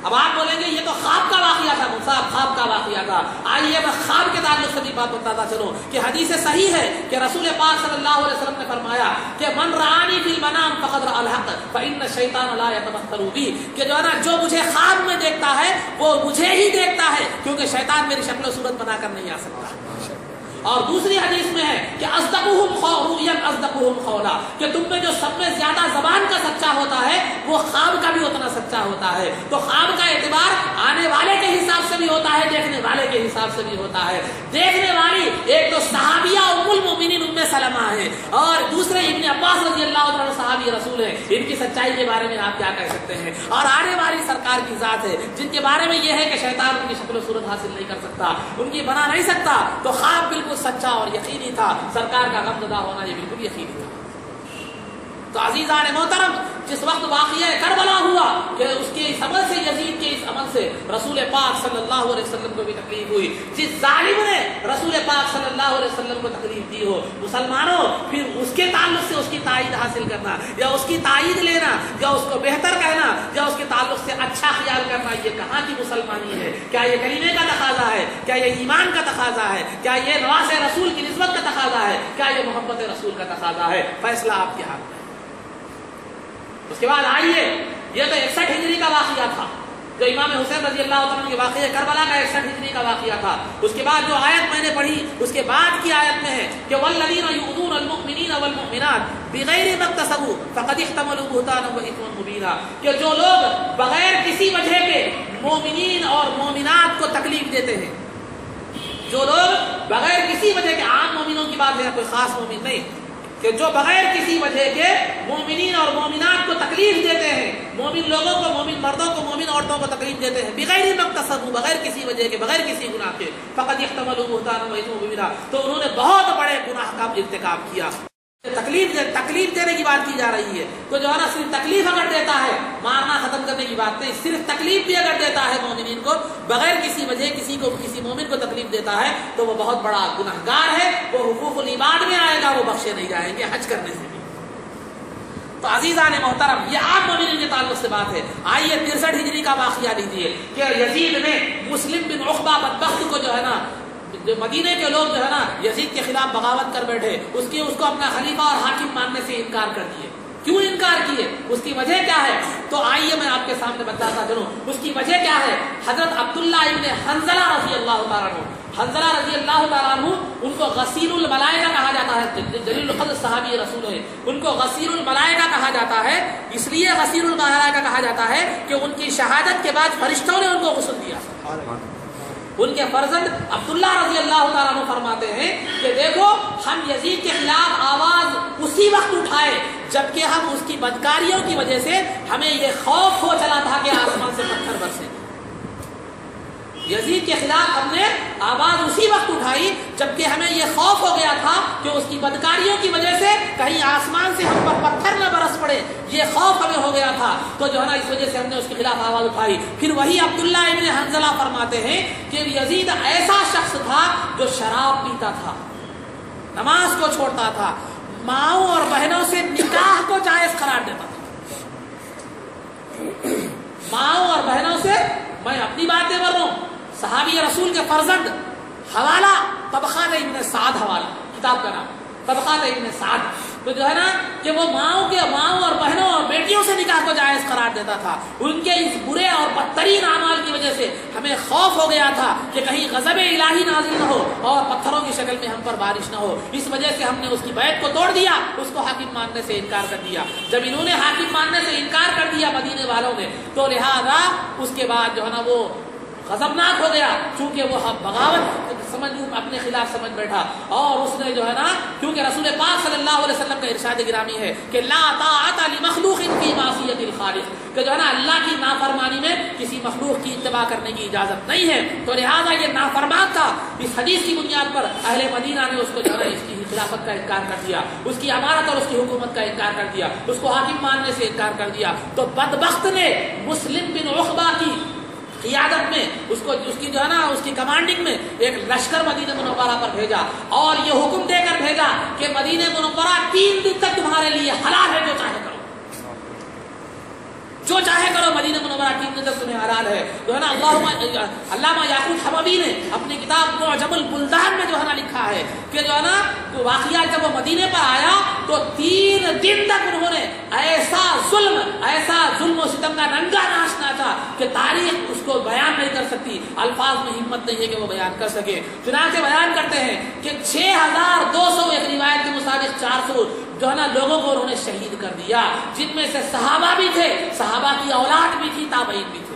A: اب آپ بولیں گے یہ تو خواب کا واقعہ تھا، مصعب خواب کا واقعہ تھا. آئیے میں خواب کے تعلق سے بھی بات بتاتا چلوں کہ حدیث صحیح ہے کہ رسول پاک صلی اللہ علیہ وسلم نے فرمایا کہ من رآنی فی المنام فقد رأى الحق فإن الشیطان لا يتمثل بی، کہ جو ہے نا جو مجھے خواب میں دیکھتا ہے وہ مجھے ہی دیکھتا ہے کیونکہ شیطان میری شکل و صورت بنا کر نہیں آ سکتا. اور دوسری حدیث میں ہے کہ اصدقهم رؤیا اصدقهم قولا، کہ تم میں جو سب میں زیادہ زبان کا سچا ہوتا ہے وہ خواب کا بھی اتنا سچا ہوتا ہے. تو خواب کا اعتبار آنے والے کے حساب سے بھی ہوتا ہے، دیکھنے والے کے حساب سے بھی ہوتا ہے. دیکھنے والی ایک تو صحابیہ ام المؤمنین ام سلمہ ہے اور دوسرے ابن عباس رضی اللہ عنہ صحابی رسول ہیں. ان کی سچائی کے بارے میں آپ کیا کہہ سکتے ہیں؟ اور آنے والی سرکار کی ذات ہے جن کے بارے میں یہ ہے کہ شیطان ان کی شکل و صورت حاصل نہیں کر سکتا، ان کی بنا نہیں سکتا. تو خواب بالکل سچا اور یقینی تھا، سرکار کا غمزدہ ہونا یہ بالکل یقینی تھا. تو عزیزان محترم جس وقت واقعہ کربلا ہوا کہ اس کے اس عمل سے، یزید کے اس عمل سے رسول پاک صلی اللہ علیہ وسلم کو بھی تکلیف ہوئی. جس ظالم نے رسول پاک صلی اللہ علیہ وسلم کو تکلیف دی ہو، مسلمانوں پھر اس کے تعلق سے اس کی تائید حاصل کرنا یا اس کی تائید لینا یا اس کو بہتر کہنا یا اس کے تعلق سے اچھا خیال کرنا، یہ کہاں کی مسلمانی ہے؟ کیا یہ کلمے کا تقاضا ہے؟ کیا یہ ایمان کا تقاضا ہے؟ کیا یہ نواز رسول کی نسبت کا تقاضا ہے؟ کیا یہ محبت رسول کا تقاضا ہے؟ فیصلہ آپ کے ہاتھ میں. اس کے بعد آئیے، یہ تو 61 ہجری کا واقعہ تھا جو امام حسین رضی اللہ عنہ کے واقعہ کربلا کا 61 ہجری کا واقعہ تھا. اس کے بعد جو آیت میں نے پڑھی اس کے بعد کی آیت میں ہے کہ والذین یؤذون المؤمنین والمؤمنات بغیر ما اکتسبوا فقد احتملوا بہتانا واثما مبینا، کہ جو لوگ بغیر کسی وجہ کے مومنین اور مومنات کو تکلیف دیتے ہیں، جو لوگ بغیر کسی وجہ کے، عام مومنوں کی بات ہے، کوئی خاص مومن نہیں، کہ جو بغیر کسی وجہ کے مومنین اور مومنات کو تکلیف دیتے ہیں، مومن لوگوں کو، مومن مردوں کو، مومن عورتوں کو تکلیف دیتے ہیں بغیر ما اکتسبوا، بغیر کسی وجہ کے، بغیر کسی گناہ کے، فقد احتملوا بہتانا واثما مبینا، تو انہوں نے بہت بڑے گناہ کا ارتکاب کیا. تکلیف دینے کی بات کی جا رہی ہے تو جو ہے نا صرف تکلیف اگر دیتا ہے، مارنا ختم کرنے کی بات نہیں، صرف تکلیف بھی اگر دیتا ہے مومنین کو بغیر کسی وجہ، کسی مومن کو تکلیف دیتا ہے تو وہ بہت بڑا گناہگار ہے، وہ حقوق العباد میں آئے گا، وہ بخشے نہیں جائیں گے حج کرنے سے بھی. تو عزیزان محترم یہ عام مومنین کے تعلق سے بات ہے. آئیے 63 ہجری کا واقعہ لیجیے کہ یزید نے مسلم بن عقبہ بدبخت کو جو ہے نا، جو مدینے کے لوگ جو ہے نا یزید کے خلاف بغاوت کر بیٹھے، اس کو اپنا خلیفہ اور حاکم ماننے سے انکار کر دیے. کیوں انکار کیے؟ اس کی وجہ کیا ہے؟ تو آئیے میں آپ کے سامنے بتاتا چلوں اس کی وجہ کیا ہے. حضرت عبداللہ ابن حنظلہ رضی اللہ تعالیٰ عنہ، حنظلہ رضی اللہ تعالیٰ عنہ، ان کو غسیل الملائکہ کہا جاتا ہے، جلیل القدر صحابی رسول ہے، ان کو غسیل الملائکہ کہا جاتا ہے. اس لیے غسیل الملائکہ کہا جاتا ہے کہ ان کی شہادت کے بعد فرشتوں نے ان کو غسل دیا. ان کے فرزند عبداللہ رضی اللہ تعالیٰ عنہ فرماتے ہیں کہ دیکھو ہم یزید کے خلاف آواز اسی وقت اٹھائے جبکہ ہم اس کی بدکاریوں کی وجہ سے ہمیں یہ خوف ہو چلا تھا کہ آسمان سے پتھر برسیں. یزید کے خلاف ہم نے آواز اسی وقت اٹھائی جبکہ ہمیں یہ خوف ہو گیا تھا کہ اس کی بدکاریوں کی وجہ سے کہیں آسمان سے ہم پر پتھر نہ برس پڑے، یہ خوف ہمیں ہو گیا تھا. تو جو ہے نا اس وجہ سے ہم نے اس کے خلاف آواز اٹھائی. پھر وہی عبداللہ ابن حنظلہ فرماتے ہیں کہ یزید ایسا شخص تھا جو شراب پیتا تھا، نماز کو چھوڑتا تھا، ماؤں اور بہنوں سے نکاح کو جائز قرار دیتا تھا. ماؤں اور بہنوں سے، میں اپنی باتیں کر رہا ہوں، صحابی رسول کے فرزند، حوالہ طبقات ابن سعد، حوالہ کتاب کا نام طبقات ابن سعد. تو جو ہے نا کہ وہ ماؤں اور بہنوں اور بیٹیوں سے نکاح کو جائز قرار دیتا تھا. ان کے اس برے اور بدترین اعمال کی وجہ سے ہمیں خوف ہو گیا تھا کہ کہیں غضب الہی نازل نہ ہو اور پتھروں کی شکل میں ہم پر بارش نہ ہو. اس وجہ سے ہم نے اس کی بیعت کو توڑ دیا، اس کو حاکم ماننے سے انکار کر دیا. جب انہوں نے حاکم ماننے سے انکار کر دیا مدینے والوں نے، تو لہذا اس کے بعد جو ہے نا وہ غضبناک ہو گیا، چونکہ وہ بغاوت اپنے خلاف سمجھ بیٹھا. اور اس نے جو ہے نا، کیونکہ رسول پاک صلی اللہ علیہ وسلم کا ارشاد گرامی ہے کہ لا طاعت لمخلوق فی معصیت الخالق، کہ جو ہے نا اللہ کی نافرمانی میں کسی مخلوق کی اتباع کرنے کی اجازت نہیں ہے. تو لہٰذا یہ نافرمان تھا. اس حدیث کی بنیاد پر اہل مدینہ نے اس کو جو ہے اس کی خلافت کا انکار کر دیا، اس کی امارت اور اس کی حکومت کا انکار کر دیا، اس کو حاکم ماننے سے انکار کر دیا. تو بدبخت نے مسلم بن عقبہ کی قیادت میں اس کی جو ہے نا اس کی کمانڈنگ میں ایک لشکر مدینہ منورہ پر بھیجا اور یہ حکم دے کر بھیجا کہ مدینہ منورہ 3 دن تک تمہارے لیے حلال ہے، جو چاہے کرو، جو چاہے کرو، مدینہ منورہ 3 دن تک تمہیں حلال ہے. جو ہے نا علامہ یاقوت حموی نے اپنی کتاب معجم البلدان میں جو ہے نا لکھا ہے کہ جو ہے نا واقعات جب وہ مدینے پر آیا تو 3 دن تک انہوں نے ایسا ظلم و ستم کا ننگا ناچ ناچا کہ تاریخ اس کو بیان نہیں کر سکتی، الفاظ میں ہمت نہیں ہے کہ وہ بیان کر سکے. چنانچہ بیان کرتے ہیں کہ 6200 ایک روایت کے مطابق 400 جو ہے نا لوگوں کو انہوں نے شہید کر دیا، جن میں سے صحابہ بھی تھے، صحابہ کی اولاد بھی تھی، تابعین بھی تھے.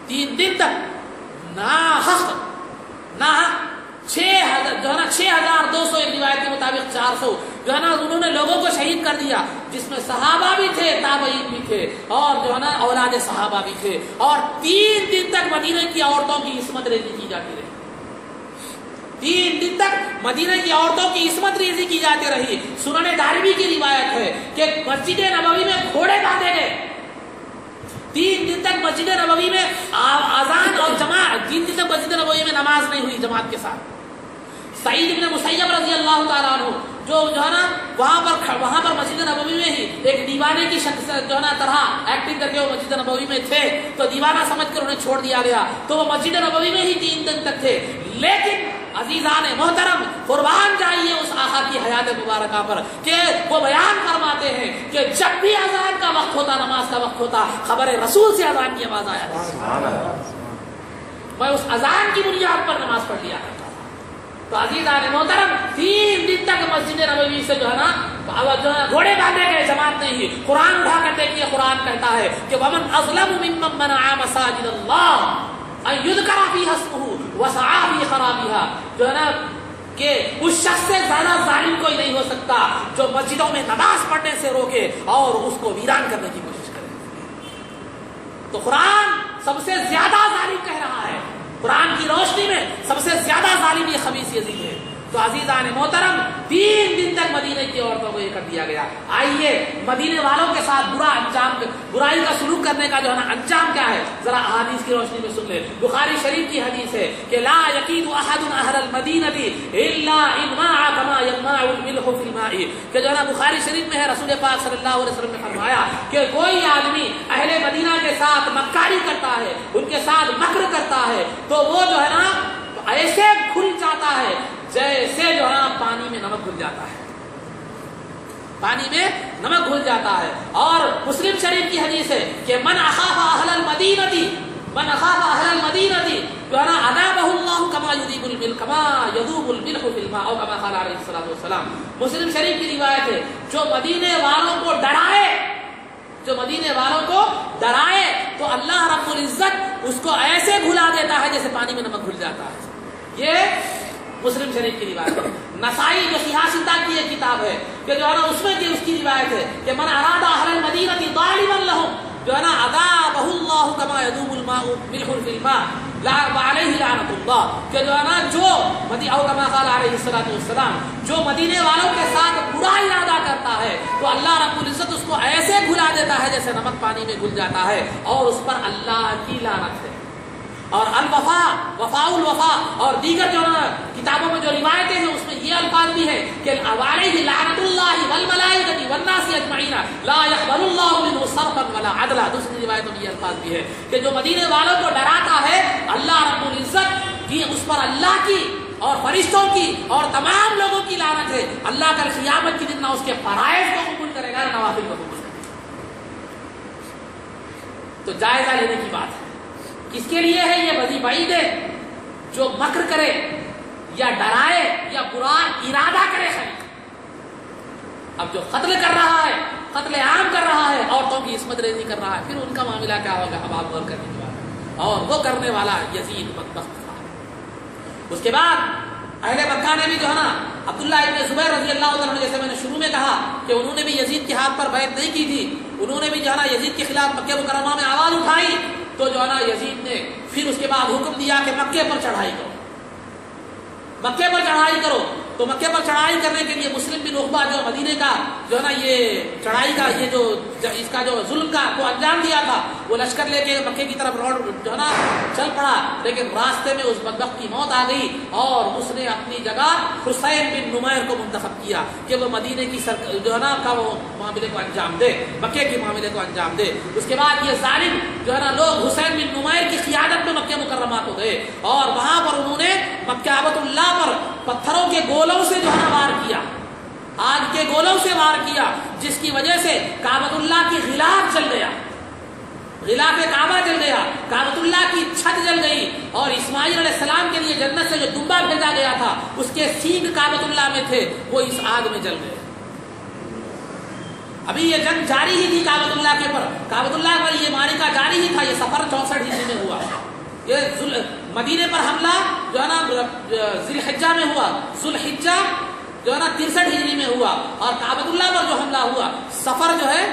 A: 3 دن تک ناحق 6200 ایک روایت کے مطابق 400 جو ہے نا انہوں نے لوگوں کو شہید کر دیا، جس میں صحابہ بھی تھے، تابعین بھی تھے اور جو ہے نا اولاد صحابہ بھی تھے. اور 3 دن تک مدینہ کی عورتوں کی عصمت ریزی کی جاتی رہی. 3 دن تک مدینہ کی عورتوں کی عصمت ریزی کی جاتی رہی. سنن دارمی کی روایت ہے کہ مسجد نبوی میں گھوڑے باندھے گئے. 3 دن تک مسجد نبوی میں اذان اور جماعت، 3 دن تک مسجد نبوی میں نماز نہیں ہوئی جماعت کے ساتھ. سعید بن مسیب رضی اللہ تعالیٰ عنہ جو ہے نا وہاں پر مسجد نبوی میں ہی ایک دیوانے کی شخص جو ہے نا طرح ایکٹنگ کر کے وہ مسجد نبوی میں تھے، تو دیوانہ سمجھ کر انہیں چھوڑ دیا گیا. تو وہ مسجد نبوی میں ہی 3 دن تک تھے. لیکن عزیزان محترم، قربان جائیے اس آقا کی حیات مبارکہ پر کہ وہ بیان فرماتے ہیں کہ جب بھی اذان کا وقت ہوتا، نماز کا وقت ہوتا، خبر رسول سے اذان کی آواز آیا تھا، میں اس اذان کی بنیاد پر نماز پڑھ لیا کرتا. تو عزیزان محترم 3 دن تک مسجد نبوی سے جو ہے نا گھوڑے باندھے گئے، جماعت نہیں ہوئی. قرآن اٹھا کر دیکھیے، قرآن کہتا ہے کہ وَمَنْ أَظْلَمُ مِمَّنْ مَنَعَ مَسَاجِدَ اللَّهِ أَن يُذْكَرَ فِيهَا اسْمُهُ وَسَعَىٰ فِي خَرَابِهَا. جو ہے نا کہ اس شخص سے زیادہ ظالم کوئی نہیں ہو سکتا جو مسجدوں میں نماز پڑھنے سے روکے اور اس کو ویران کرنے کی کوشش کرے. تو قرآن سب سے زیادہ ظالم کہہ رہا ہے. قرآن کی روشنی میں سب سے زیادہ ظالم یہ خبیث یزید ہے. تو عزیزان محترم 3 دن تک مدینہ کی عورتوں کو یہ کر دیا گیا. آئیے مدینے والوں کے ساتھ برائی کا سلوک کرنے کا جو ہے نا انجام کیا ہے، ذرا احادیث کی روشنی میں سن لیں. بخاری شریف کی حدیث ہے کہ لا یقید احد اهل المدینہ الا انماع كما ينماع الملح في الماء، کہ جو ہے نا بخاری شریف میں ہے، رسول پاک صلی اللہ علیہ وسلم نے فرمایا کہ کوئی آدمی اہل مدینہ کے ساتھ مکاری کرتا ہے، ان کے ساتھ مکر کرتا ہے، تو وہ جو ہے نا ایسے کھل جاتا ہے جیسے جو ہے پانی میں نمک گھل جاتا ہے. پانی میں نمک گھل جاتا ہے. اور مسلم شریف کی حدیث ہے کہ من اخاف اہل المدینہ جو ہے نا عذابہ اللہ کما یذوب الملح فی الماء او کما قال علیہ الصلوۃ والسلام. مسلم شریف کی روایت ہے جو مدینے والوں کو ڈرائے تو اللہ رب العزت اس کو ایسے گھلا دیتا ہے جیسے پانی میں نمک گھل جاتا ہے. یہ مسلم شریف کی روایت ہے. نسائی جو صحیح ستہ کی ایک کتاب ہے کہ جو ہے نا اس میں اس کی روایت ہے کہ من اراد اہل المدینہ ظالما لهم جو ہے نا عذابہ اللہ کما یذوب الماء ملح فی الماء علیہ لعنۃ اللہ کہ جو ہے نا جو او کما قال علیہ الصلوۃ والسلام جو مدینے والوں کے ساتھ برا ارادہ کرتا ہے تو اللہ رب العزت اس کو ایسے گھلا دیتا ہے جیسے نمک پانی میں گھل جاتا ہے اور اس پر اللہ کی لعنت ہے. اور الوفا وفاء الوفا اور دیگر جو کتابوں میں جو روایتیں ہیں اس میں یہ الفاظ بھی ہے کہ علیہ لعنۃ اللہ والملائکۃ والناس اجمعین لا يقبل اللہ منه صرفا ولا عدلا. دوسری روایتوں میں یہ الفاظ بھی ہے کہ جو مدینے والوں کو ڈراتا ہے اللہ رب العزت کی اس پر اللہ کی اور فرشتوں کی اور تمام لوگوں کی لعنت ہے. اللہ کل قیامت کے دن نہ اس کے فرائض کو قبول کرے گا نہ نوافل کو قبول کرے گا. تو جائزہ لینے کی بات ہے. کس کے لیے ہے یہ وظیفہ عید ہے جو مکر کرے یا ڈرائے یا برا ارادہ کرے خیر. اب جو قتل کر رہا ہے قتل عام کر رہا ہے عورتوں کی عصمت ریزی کر رہا ہے پھر ان کا معاملہ کیا ہوگا اب آپ غور کرنے کی بات ہے. اور وہ کرنے والا یزید بدبخت تھا. اس کے بعد اہل مکہ نے بھی جو ہے نا عبداللہ ابن زبیر رضی اللہ عنہ جیسے میں نے شروع میں کہا کہ انہوں نے بھی یزید کے ہاتھ پر بیعت نہیں کی تھی. انہوں نے بھی جو ہے نا یزید کے خلاف مکہ مکرمہ میں آواز اٹھائی تو جو ہے نا یزید نے پھر اس کے بعد حکم دیا کہ مکے پر چڑھائی کرو. تو مکے پر چڑھائی کرنے کے لیے مسلم بن عقبہ جو مدینے کا جو ہے نا یہ چڑھائی کا یہ جو اس کا جو ظلم کا کو انجام دیا تھا وہ لشکر لے کے مکے کی طرف جو ہے نا چل پڑا. لیکن راستے میں اس بدبخت کی موت آ گئی اور اس نے اپنی جگہ حسین بن نمیر کو منتخب کیا کہ وہ مدینے کی جو ہے نا کا وہ معاملے کو انجام دے مکے کے معاملے کو انجام دے. اس کے بعد یہ ظالم جو ہے نا لوگ حسین بن نمیر کی قیادت میں مکہ مکرمہ کو گئے اور وہاں پر انہوں نے کعبۃ اللہ پر پتھروں کے گولوں سے جو ہے نا وار کیا آگ کے گولوں سے وار کیا جس کی وجہ سے کعبۃ اللہ کی غلاف جل گیا غلاف کعبہ جل گیا کعبۃ اللہ کی چھت جل گئی اور اسماعیل علیہ السلام کے لیے جنت سے جو دمبا بھیجا گیا تھا اس کے سینگ کعبۃ اللہ میں تھے وہ اس آگ میں جل گئے. ابھی یہ جنگ جاری ہی تھی کعبۃ اللہ پر یہ معرکہ جاری ہی تھا. یہ سفر 64 ہجری میں ہوا. یہ مدینے پر حملہ جو ہے نا ذی الحجہ میں ہوا. ذوالحجہ جو ہے نا 63 ہجری میں ہوا اور کعبۃ اللہ پر جو حملہ ہوا سفر جو ہے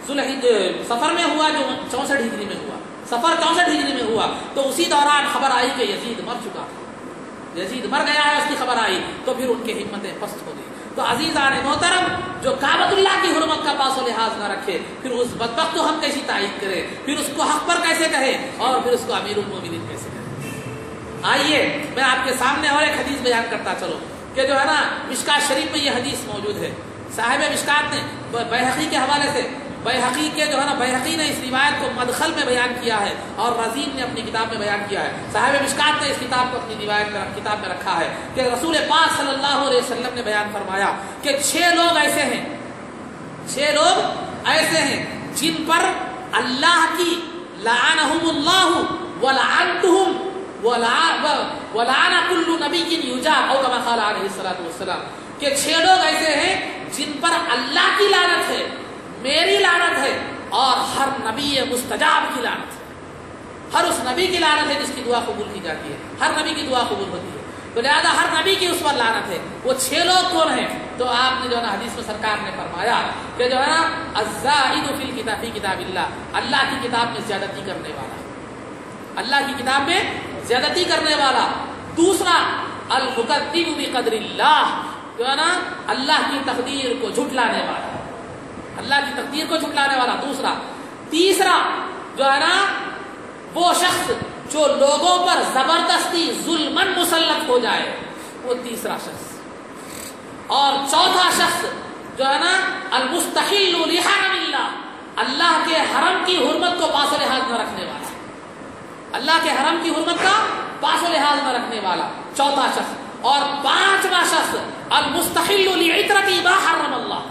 A: سفر میں ہوا جو 64 ہجری میں ہوا. سفر 64 ہجری میں ہوا تو اسی دوران خبر آئی کہ یزید مر چکا تھا. یزید مر گیا ہے اس کی خبر آئی تو پھر ان کی ہمتیں پست ہو گئی. تو عزیزان محترم جو کعبۃ اللہ کی حرمت کا پاس و لحاظ نہ رکھے پھر اس بدبخت کو ہم کیسی تائید کریں پھر اس کو حق پر کیسے کہیں اور پھر اس کو امیر المومنین کیسے کہیں. آئیے میں آپ کے سامنے اور ایک حدیث بیان کرتا چلو کہ جو ہے نا مشکات شریف میں یہ حدیث موجود ہے. صاحب مشکات نے بیہقی کے حوالے سے بیہقی کے جو ہے نا بیہقی نے اس روایت کو مدخل میں بیان کیا ہے اور رزین نے اپنی کتاب میں بیان کیا ہے. صاحب مشکات نے اس کتاب کو اپنی روایت کتاب میں رکھا ہے کہ رسول پاک صلی اللہ علیہ وسلم نے بیان فرمایا کہ 6 لوگ ایسے ہیں جن پر اللہ کی لعنہم اللہ ولعنتہم ولعن کل نبی یجاب او کما قال علیہ الصلوۃ والسلام کہ 6 لوگ ایسے ہیں جن پر اللہ کی لعنت ہے میری لعنت ہے اور ہر نبی مستجاب کی لعنت ہے. ہر اس نبی کی لعنت ہے جس کی دعا قبول کی جاتی ہے. ہر نبی کی دعا قبول ہوتی ہے تو لہذا ہر نبی کی اس پر لعنت ہے. وہ 6 لوگ کون ہیں تو آپ نے جو ہے نا حدیث میں سرکار نے فرمایا کہ جو ہے نا الزاہد فی کتاب اللہ اللہ کی کتاب میں زیادتی کرنے والا اللہ کی کتاب میں زیادتی کرنے والا. دوسرا المکذب بقدر اللہ جو ہے نا اللہ کی تقدیر کو جھٹلانے والا اللہ کی تقدیر کو جھٹلانے والا دوسرا. تیسرا جو ہے نا وہ شخص جو لوگوں پر زبردستی ظلمن مسلط ہو جائے وہ تیسرا شخص. اور چوتھا شخص جو ہے نا المستحل لحرم اللہ اللہ کے حرم کی حرمت کو پاس و لحاظ نہ رکھنے والا اللہ کے حرم کی حرمت کا پاس و لحاظ نہ رکھنے والا چوتھا شخص. اور 5واں شخص المستحل لعطرۃ ما حرم اللہ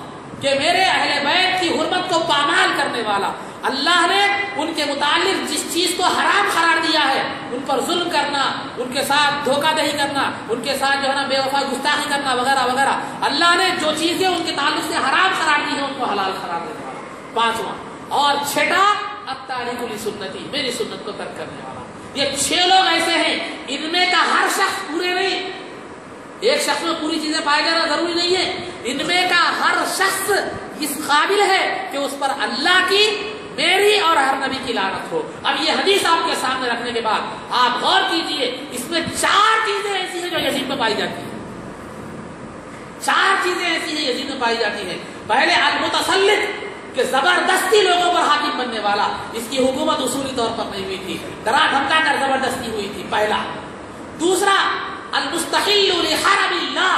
A: کہ میرے اہل بیت کی حرمت کو پامال کرنے والا، اللہ نے ان کے متعلق جس چیز کو حرام قرار دیا ہے، ان پر ظلم کرنا، ان کے ساتھ دھوکہ دہی کرنا، ان کے ساتھ جو ہے نا بے وفا گستاخی کرنا وغیرہ وغیرہ، اللہ نے جو چیزیں ان کے تعلق سے حرام قرار دی ہیں ان کو حلال قرار دینے والا، پانچواں۔ اور چھٹا التارک لسنتی، میری سنت کو ترک کرنے والا۔ یہ 6 لوگ ایسے ہیں، ان میں کا ہر شخص پورے نہیں، ایک شخص میں پوری چیزیں پائے جانا ضروری نہیں ہے، ان میں کا ہر شخص اس قابل ہے کہ اس پر اللہ کی، میری اور ہر نبی کی لعنت ہو۔ اب یہ حدیث آپ کے سامنے رکھنے کے بعد آپ غور کیجئے، اس میں 4 چیزیں ایسی ہیں جو یزید میں پائی جاتی ہیں، 4 چیزیں ایسی ہیں یزید میں پائی جاتی ہیں۔ پہلے المتسلط، کہ زبردستی لوگوں پر حاکم بننے والا، اس کی حکومت اصولی طور پر نہیں ہوئی تھی، ڈرا دھمکا کر زبردستی ہوئی تھی، پہلا۔ دوسرا المستحل لحرم اللہ،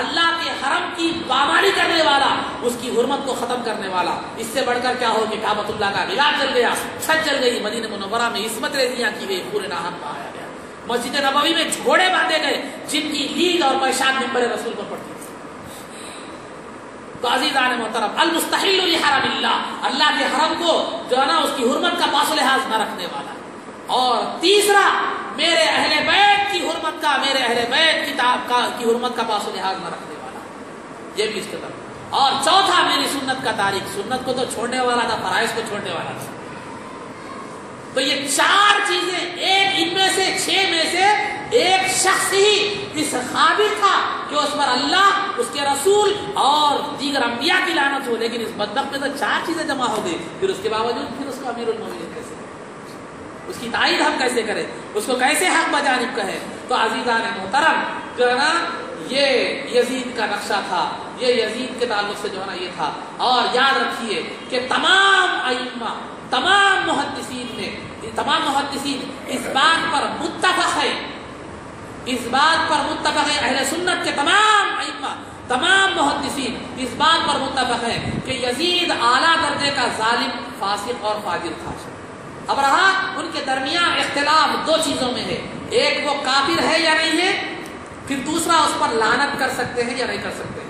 A: اللہ کے حرم کی پامالی کرنے والا، اس کی حرمت کو ختم کرنے والا۔ اس سے بڑھ کر کیا ہو کہ کعبۃ اللہ کا غلاف جل گیا، چھت جل گئی، مدینہ منورہ میں عصمت ریزیاں کی گئی، پورے ناحق پایا گیا، مسجد نبوی میں گھوڑے باندھے گئے جن کی لید اور پیشاب منبر رسول پر پڑتی تھی۔ تو عزیزان محترم، المستحل لحرم اللہ، اللہ کے حرم کو جو ہے نا اس کی حرمت کا پاس و لحاظ نہ رکھنے والا۔ اور تیسرا میرے اہل بیت کی حرمت کا، میرے اہل بیت کی حرمت کا پاس و لحاظ نہ رکھنے والا، یہ بھی اس کے طرف۔ اور چوتھا میری سنت کا تاریخ، سنت کو تو چھوڑنے والا تھا، فرائض کو چھوڑنے والا تھا۔ تو یہ 4 چیزیں، ایک ان میں سے 6 میں سے ایک شخص ہی اس قابل تھا کہ اس پر اللہ، اس کے رسول اور دیگر انبیاء کی لعنت ہو، لیکن اس بدبخت میں تو 4 چیزیں جمع ہو گئی، پھر اس کے باوجود پھر اس کو امیر المومنین کیسے، اس کی تائید ہم کیسے کریں، اس کو کیسے حق بجانب کہیں۔ تو عزیزان محترم جو ہے نا یہ یزید کا نقشہ تھا، یہ یزید کے تعلق سے جو ہے نا یہ تھا۔ اور یاد رکھیے کہ تمام ائمہ، تمام محدثین اس بات پر متفق ہے، اس بات پر متفق ہے، اہل سنت کے تمام ائمہ، تمام محدثین اس بات پر متفق ہے کہ یزید اعلیٰ درجے کا ظالم، فاسق اور فاجر تھا۔ اب رہا ان کے درمیان اختلاف 2 چیزوں میں ہے، ایک وہ کافر ہے یا نہیں ہے، پھر دوسرا اس پر لعنت کر سکتے ہیں یا نہیں کر سکتے ہیں۔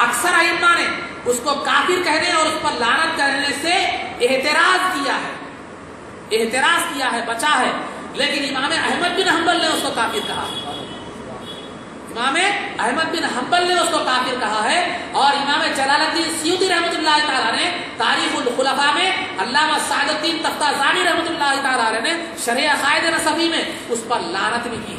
A: اکثر ائمہ نے اس کو کافر کہنے اور اس پر لعنت کرنے سے اعتراض کیا ہے، بچا ہے، لیکن امام احمد بن حنبل نے اس کو کافر کہا، امام احمد بن حنبل نے اس کو کافر کہا ہے۔ اور امام جلال الدین سیوطی رحمۃ اللہ تعالیٰ نے تاریخ الخلفاء میں، علامہ سعد الدین تفتازانی رحمۃ اللہ تعالیٰ نے شرح عقائد نسبی میں اس پر لعنت بھی کی،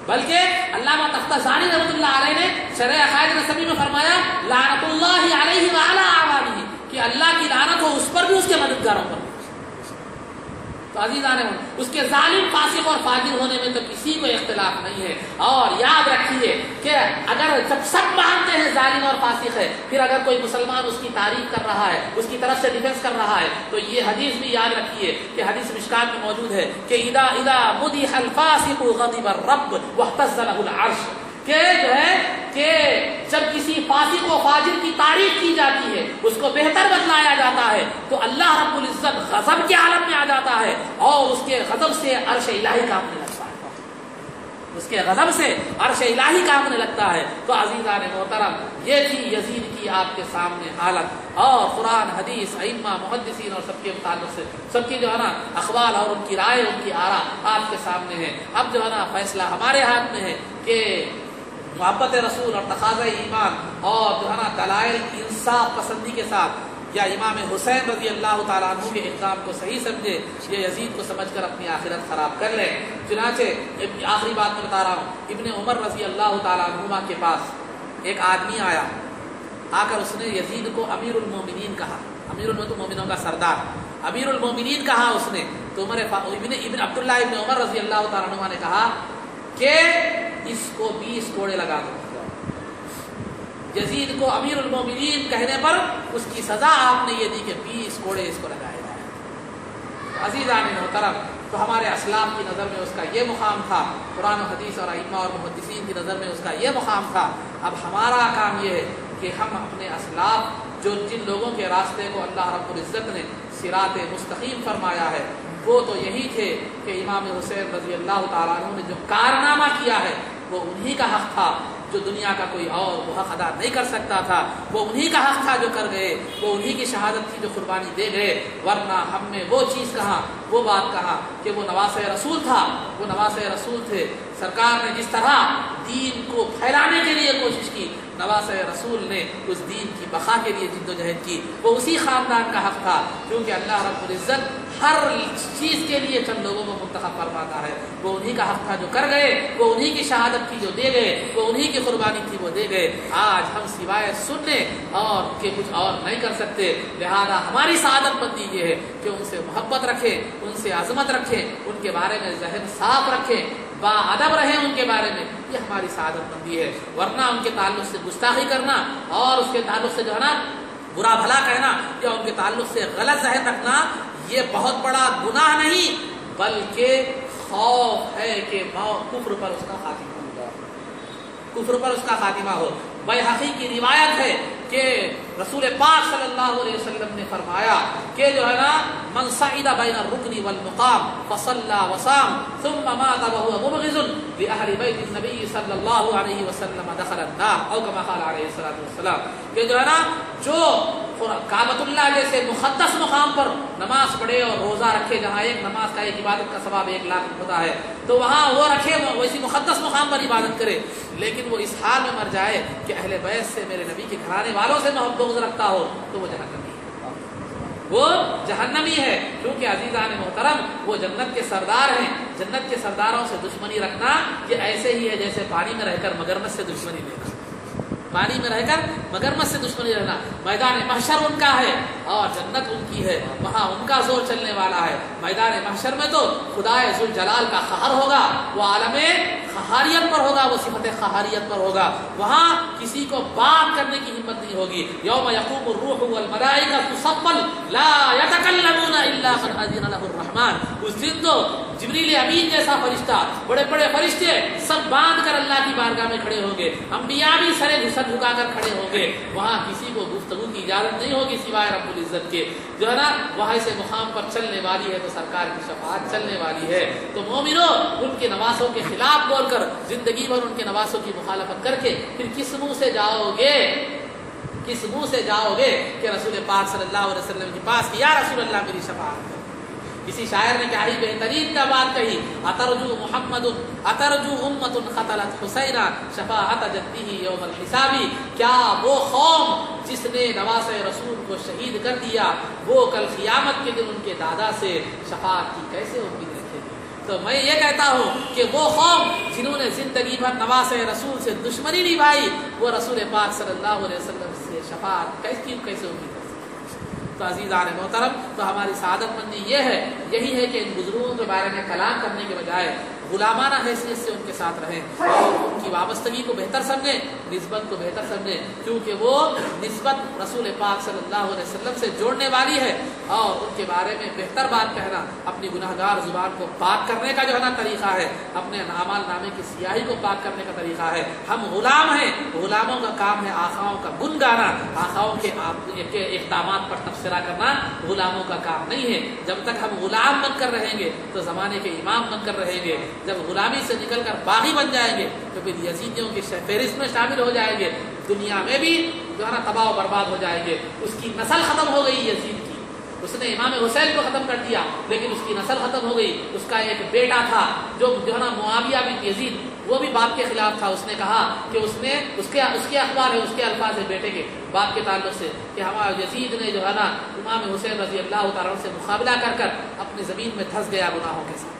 A: بلکہ علامہ تفتازانی رحمۃ اللہ علیہ نے شرح عقائد نسبی میں فرمایا لعنت اللہ علیہ وعلی اعوانہ، کہ اللہ کی لعنت ہو اس پر بھی، اس کے مددگاروں پر۔ تو عزیزان اس کے ظالم، فاسق اور فاجر ہونے میں تو کسی کو اختلاف نہیں ہے۔ اور یاد رکھیے کہ اگر جب سب مانتے ہیں ظالم اور فاسق ہے، پھر اگر کوئی مسلمان اس کی تعریف کر رہا ہے، اس کی طرف سے ڈیفینس کر رہا ہے، تو یہ حدیث بھی یاد رکھیے کہ حدیث مشکات میں موجود ہے کہ اذا مدح الفاسق غضب الرب واهتز له العرش، کہ جو ہے کہ جب کسی فاسق و فاجر کی تعریف کی جاتی ہے، اس کو بہتر بتلایا جاتا ہے، تو اللہ رب العزت غضب کے عالم میں آ جاتا ہے اور اس کے غضب سے عرش الہی کانپنے لگتا ہے، اس کے غضب سے عرش الہی کانپنے لگتا ہے۔ تو عزیزان محترم یہ تھی یزید کی آپ کے سامنے حالت، اور قرآن، حدیث، ائمہ، محدثین اور سب کے متعلق سے سب کی جو ہے نا اقوال اور ان کی رائے، ان کی آراء آپ کے سامنے ہے۔ اب جو ہے نا فیصلہ ہمارے ہاتھ میں ہے کہ محبت رسول اور تقاضۂ ایمان اور جو ہے نا دلائل کی انصاف پسندی کے ساتھ، یا امام حسین رضی اللہ تعالیٰ عنہ کے اقدام کو صحیح سمجھے، یہ یزید کو سمجھ کر اپنی آخرت خراب کر لے۔ چنانچہ آخری بات میں بتا رہا ہوں، ابن عمر رضی اللہ تعالیٰ عنہما کے پاس ایک آدمی آیا، آ کر اس نے یزید کو امیر المومنین کہا، امیر المومنوں کا سردار، امیر المومنین کہا اس نے۔ تو ابن عبداللہ ابن عمر رضی اللہ تعالیٰ عنہما نے کہا کہ اس کو 20 کوڑے لگا دو۔ یزید کو امیر المومنین کہنے پر اس کی سزا آپ نے یہ دی کہ 20 کوڑے اس کو لگائے جائیں۔ عزیزان محترم، تو ہمارے اسلاف کی نظر میں اس کا یہ مقام تھا، قرآن و حدیث اور ائمہ اور محدثین کی نظر میں اس کا یہ مقام تھا۔ اب ہمارا کام یہ ہے کہ ہم اپنے اسلاف، جو جن لوگوں کے راستے کو اللہ رب العزت نے صراط مستقیم فرمایا ہے، وہ تو یہی تھے کہ امام حسین رضی اللہ تعالیٰ عنہ نے جو کارنامہ کیا ہے وہ انہی کا حق تھا جو دنیا کا کوئی اور وہ حق ادا نہیں کر سکتا تھا، وہ انہی کا حق تھا جو کر گئے، وہ انہی کی شہادت تھی جو قربانی دے گئے، ورنہ ہم نے وہ چیز کہا، وہ بات کہا کہ وہ نواسۂ رسول تھا، وہ نواسۂ رسول تھے۔ سرکار نے جس طرح دین کو پھیلانے کے لیے کوشش کی، نواسۂ رسول نے اس دین کی بقا کے لیے جد و جہد کی، وہ اسی خاندان کا حق تھا، کیونکہ اللہ رب العزت ہر چیز کے لیے چند لوگوں کو منتخب فرماتا ہے۔ وہ انہی کا حق تھا جو کر گئے، وہ انہی کی شہادت تھی جو دے گئے، وہ انہی کی قربانی تھی وہ دے گئے۔ آج ہم سوائے سننے اور کہ کچھ اور نہیں کر سکتے، لہذا ہماری سعادت مندی یہ ہے کہ ان سے محبت رکھیں، ان سے عظمت رکھیں، ان کے بارے میں ذہن صاف رکھیں، با ادب رہیں ان کے بارے میں، یہ ہماری سعادت مندی ہے۔ ورنہ ان کے تعلق سے گستاخی کرنا اور اس کے تعلق سے جو ہے نا برا بھلا کہنا یا ان کے تعلق سے غلط ذہن رکھنا، یہ بہت بڑا گناہ نہیں بلکہ خوف ہے کہ کفر پر اس کا خاتمہ ہوگا، کفر پر اس کا خاتمہ ہو۔ بیہقی کی روایت ہے کہ رسول پاک صلی اللہ علیہ وسلم نے فرمایا کہ جو ہے نا من صعد بین الرکن والمقام فصلى وصام ثم مات وهو مبغض لأهل بیت النبی صلی اللہ علیہ وسلم دخل النار او کما قال علیہ الصلوۃ والسلام، کہ جو ہے نا جو کعبۃ اللہ جیسے مقدس مقام پر نماز پڑھے اور روزہ رکھے، جہاں ایک نماز کا ایک عبادت کا ثواب 1,00,000 ہوتا ہے، تو وہاں وہ رکھے، ویسی مقدس مقام پر عبادت کرے، لیکن وہ اس حال میں مر جائے کہ اہل بیت سے، میرے نبی کے گھرانے والوں سے محبت رکھتا ہو، تو وہ جہنمی ہے، وہ جہنمی ہے، کیونکہ عزیزان محترم وہ جنت کے سردار ہیں۔ جنت کے سرداروں سے دشمنی رکھنا یہ ایسے ہی ہے جیسے پانی میں رہ کر مگرمچھ سے دشمنی لینا، پانی میں رہ کر مگرمچھ سے دشمنی رہنا۔ میدان محشر ان کا ہے اور جنت ان کی ہے، وہاں ان کا زور چلنے والا ہے۔ میدان محشر میں تو خدائے ذوالجلال کا قہر ہوگا، وہ عالم قہاریت پر ہوگا، وہ صفت قہاریت پر ہوگا، وہاں کسی کو بات کرنے کی ہمت نہیں ہوگی۔ یوم یقوم الروح والملائکۃ صفا لا یتکلمون الا من اذن له الرحمن، اس دن تو جبریل امین جیسا فرشتہ، بڑے بڑے فرشتے سب باندھ کر اللہ کی بارگاہ میں کھڑے ہوں گے، انبیاء بھی سرے گھسٹ جھکا کر کھڑے ہوں گے، وہاں کسی کو گفتگو کی اجازت نہیں ہوگی سوائے رب العزت کے، جو ہے نا وہاں سے مقام پر چلنے والی ہے تو سرکار کی شفاعت چلنے والی ہے۔ تو مومنو ان کے نواسوں کے خلاف بول کر، زندگی بھر ان کے نواسوں کی مخالفت کر کے پھر کس منہ سے جاؤ گے، کس منہ سے جاؤ گے کہ رسول پاک صلی اللہ علیہ وسلم کے پاس کہ یا رسول اللہ میری شفاعت کر۔ کسی شاعر نے کیا ہی بہترین کا بات کہی، اترجو محمد اترجو امت قتلت حسینا شفاعت جدہ یوم الحساب، کیا وہ قوم جس نے نواسۂ رسول کو شہید کر دیا وہ کل قیامت کے دن ان کے دادا سے شفاعت کی کیسے امید رکھے گی؟ تو میں یہ کہتا ہوں کہ وہ قوم جنہوں نے زندگی بھر نواسۂ رسول سے دشمنی نبھائی، وہ رسول پاک صلی اللہ علیہ وسلم سے شفاعت کیسے امید رکھے گی؟ تو عزیزان محترم، تو ہماری سعادت مندی یہ ہے، یہی ہے کہ ان بزرگوں کے بارے میں کلام کرنے کے بجائے غلامانہ حیثیت سے ان کے ساتھ رہیں اور ان کی وابستگی کو بہتر سمجھیں، نسبت کو بہتر سمجھیں، کیونکہ وہ نسبت رسول پاک صلی اللہ علیہ وسلم سے جوڑنے والی ہے، اور ان کے بارے میں بہتر بات کہنا اپنی گناہگار زبان کو پاک کرنے کا جو ہے نا طریقہ ہے، اپنے اعمال نامے کی سیاہی کو پاک کرنے کا طریقہ ہے۔ ہم غلام ہیں، غلاموں کا کام ہے آقاؤں کا گن گانا، آقاؤں کے اقدامات پر تبصرہ کرنا غلاموں کا کام نہیں ہے۔ جب تک ہم غلام بن کر رہیں گے تو زمانے کے امام بن کر رہیں گے، جب غلامی سے نکل کر باغی بن جائیں گے تو پھر یزیدیوں کی فہرست میں شامل ہو جائیں گے، دنیا میں بھی جو ہے نا تباہ و برباد ہو جائیں گے۔ اس کی نسل ختم ہو گئی یزید کی، اس نے امام حسین کو ختم کر دیا لیکن اس کی نسل ختم ہو گئی۔ اس کا ایک بیٹا تھا جو ہے نا معاویہ بن یزید، وہ بھی باپ کے خلاف تھا، اس نے کہا کہ اس کے اخبار ہے، اس کے الفاظ ہے بیٹے کے باپ کے تعلق سے کہ ہمارا یزید نے جو ہے نا امام حسین رضی اللہ تعالیٰ عنہ سے مقابلہ کر کر اپنی زمین میں دھس گیا گناہوں کے ساتھ۔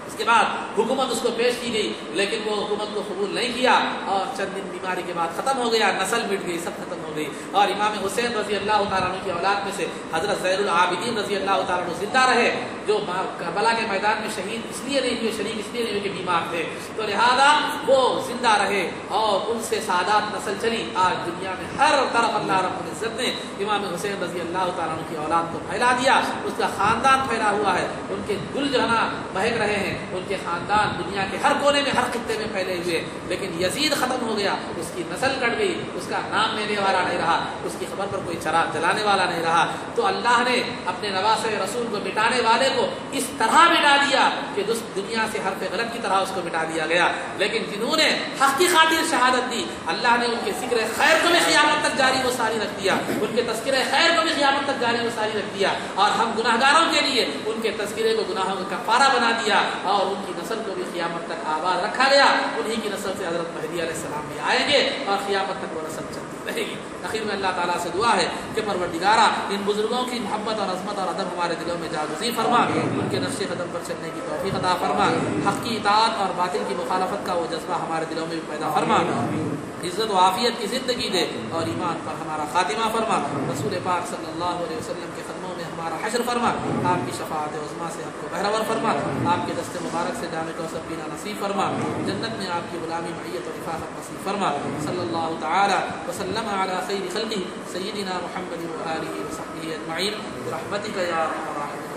A: اس کے بعد حکومت اس کو پیش کی گئی لیکن وہ حکومت کو قبول نہیں کیا اور چند دن بیماری کے بعد ختم ہو گیا، نسل مٹ گئی، سب ختم ہو گئی۔ اور امام حسین رضی اللہ تعالیٰ عنہ کی اولاد میں سے حضرت زین العابدین رضی اللہ تعالیٰ عنہ زندہ رہے، جو کربلا کے میدان میں شہید اس لیے نہیں ہوئے، شریک اس لیے نہیں ہوئے کہ بیمار تھے، تو لہذا وہ زندہ رہے اور ان سے سادات نسل چلی۔ آج دنیا میں ہر طرف اللہ رب العزت نے امام حسین رضی اللہ تعالیٰ عنہ کی اولاد کو پھیلا دیا، اس کا خاندان پھیلا ہوا ہے، ان کے گل جو ہے نا مہک رہے ہیں۔ ان کے خاندان دنیا کے ہر کونے میں ہر خطے میں پھیلے ہوئے، لیکن یزید ختم ہو گیا، اس کی نسل کٹ گئی، اس کا نام لینے والا نہیں رہا، اس کی خبر پر کوئی چراغ جلانے والا نہیں رہا، تو اللہ نے اپنے نواسے رسول کو مٹانے والے کو اس طرح مٹا دیا کہ دنیا سے حرف غلط کی طرح اس کو مٹا دیا گیا۔ لیکن جنہوں نے حق کی خاطر شہادت دی، اللہ نے ان کے ذکر خیر کو بھی قیامت تک جاری و ساری رکھ دیا، ان کے تذکرہ خیر کو بھی قیامت تک جاری و ساری رکھ دیا، اور ہم گناہگاروں کے لیے ان کے تذکرے کو گناہوں کا کفارہ بنا دیا، اور ان کی نسل کو بھی قیامت تک آباد رکھا گیا۔ انہی کی نسل سے حضرت مہدی علیہ السلام بھی آئیں گے اور قیامت تک وہ نسل چلتی رہے گی۔ آخر میں اللہ تعالیٰ سے دعا ہے کہ پروردگارا ان بزرگوں کی محبت اور عظمت اور ادب ہمارے دلوں میں جاگزی فرما، ان کے نقش قدم پر چلنے کی توفیق عطا فرما، حق کی اطاعت اور باطل کی مخالفت کا وہ جذبہ ہمارے دلوں میں بھی پیدا فرما، عزت و عافیت کی زندگی دے اور ایمان پر ہمارا خاتمہ فرما، رسول پاک صلی اللہ علیہ وسلم کے قدموں میں ہمارا حشر فرما، آپ کی شفاعت عظمیٰ سے ہم کو بہرور فرما، آپ کے دست مبارک سے جام کوثر پینا نصیب فرما، جنت میں آپ کی غلامی معیت و رفاقت نصیب فرما۔ صلی اللہ تعالی وسلم علی خیر خلقہ سیدنا محمد و آلہ و صحبہ اجمعین برحمتک یا ارحم الراحمین۔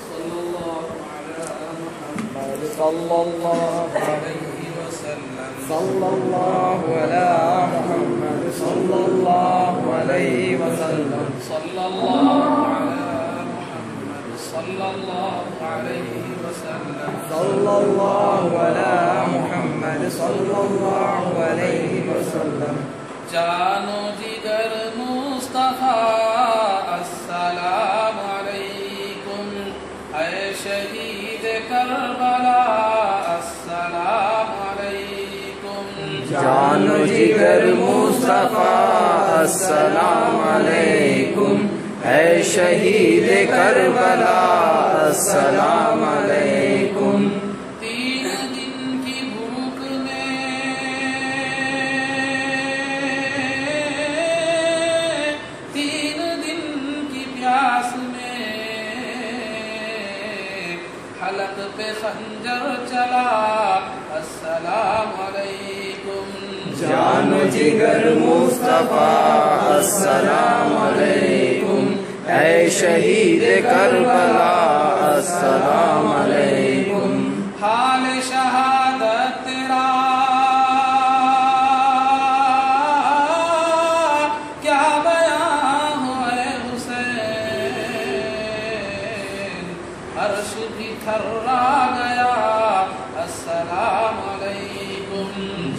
A: صلی اللہ علی محمد
B: صلی اللہ
A: علیہ وسلم،
B: صلی اللہ علی محمد صلی اللہ علیہ وسلم،
A: صلی اللہ علی محمد صلی اللہ علیہ وسلم،
B: صلی اللہ علی محمد صلی اللہ علیہ وسلم۔
A: جان و جگر مصطفیٰ السلام علیکم، اے شہید کربلا السلام علیکم،
B: جان و جگر مصطفیٰ السلام علیکم، اے شہید کربلا السلام علیکم۔
A: تین دن کی بھوک میں، تین دن کی پیاس میں، حلق پہ خنجر چلا السلام علیکم،
B: جان و جگر مصطفیٰ السلام علیکم، اے شہید کربلا السلام علیکم۔
A: حال شہادت تیرا کیا بیان ہو اے حسین، عرش بھی تھرا گیا السلام علیکم،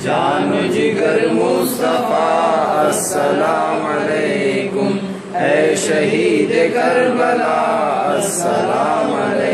B: جان و جگر مصطفیٰ السلام علیکم، اے شہید کربلا السلام علیکم۔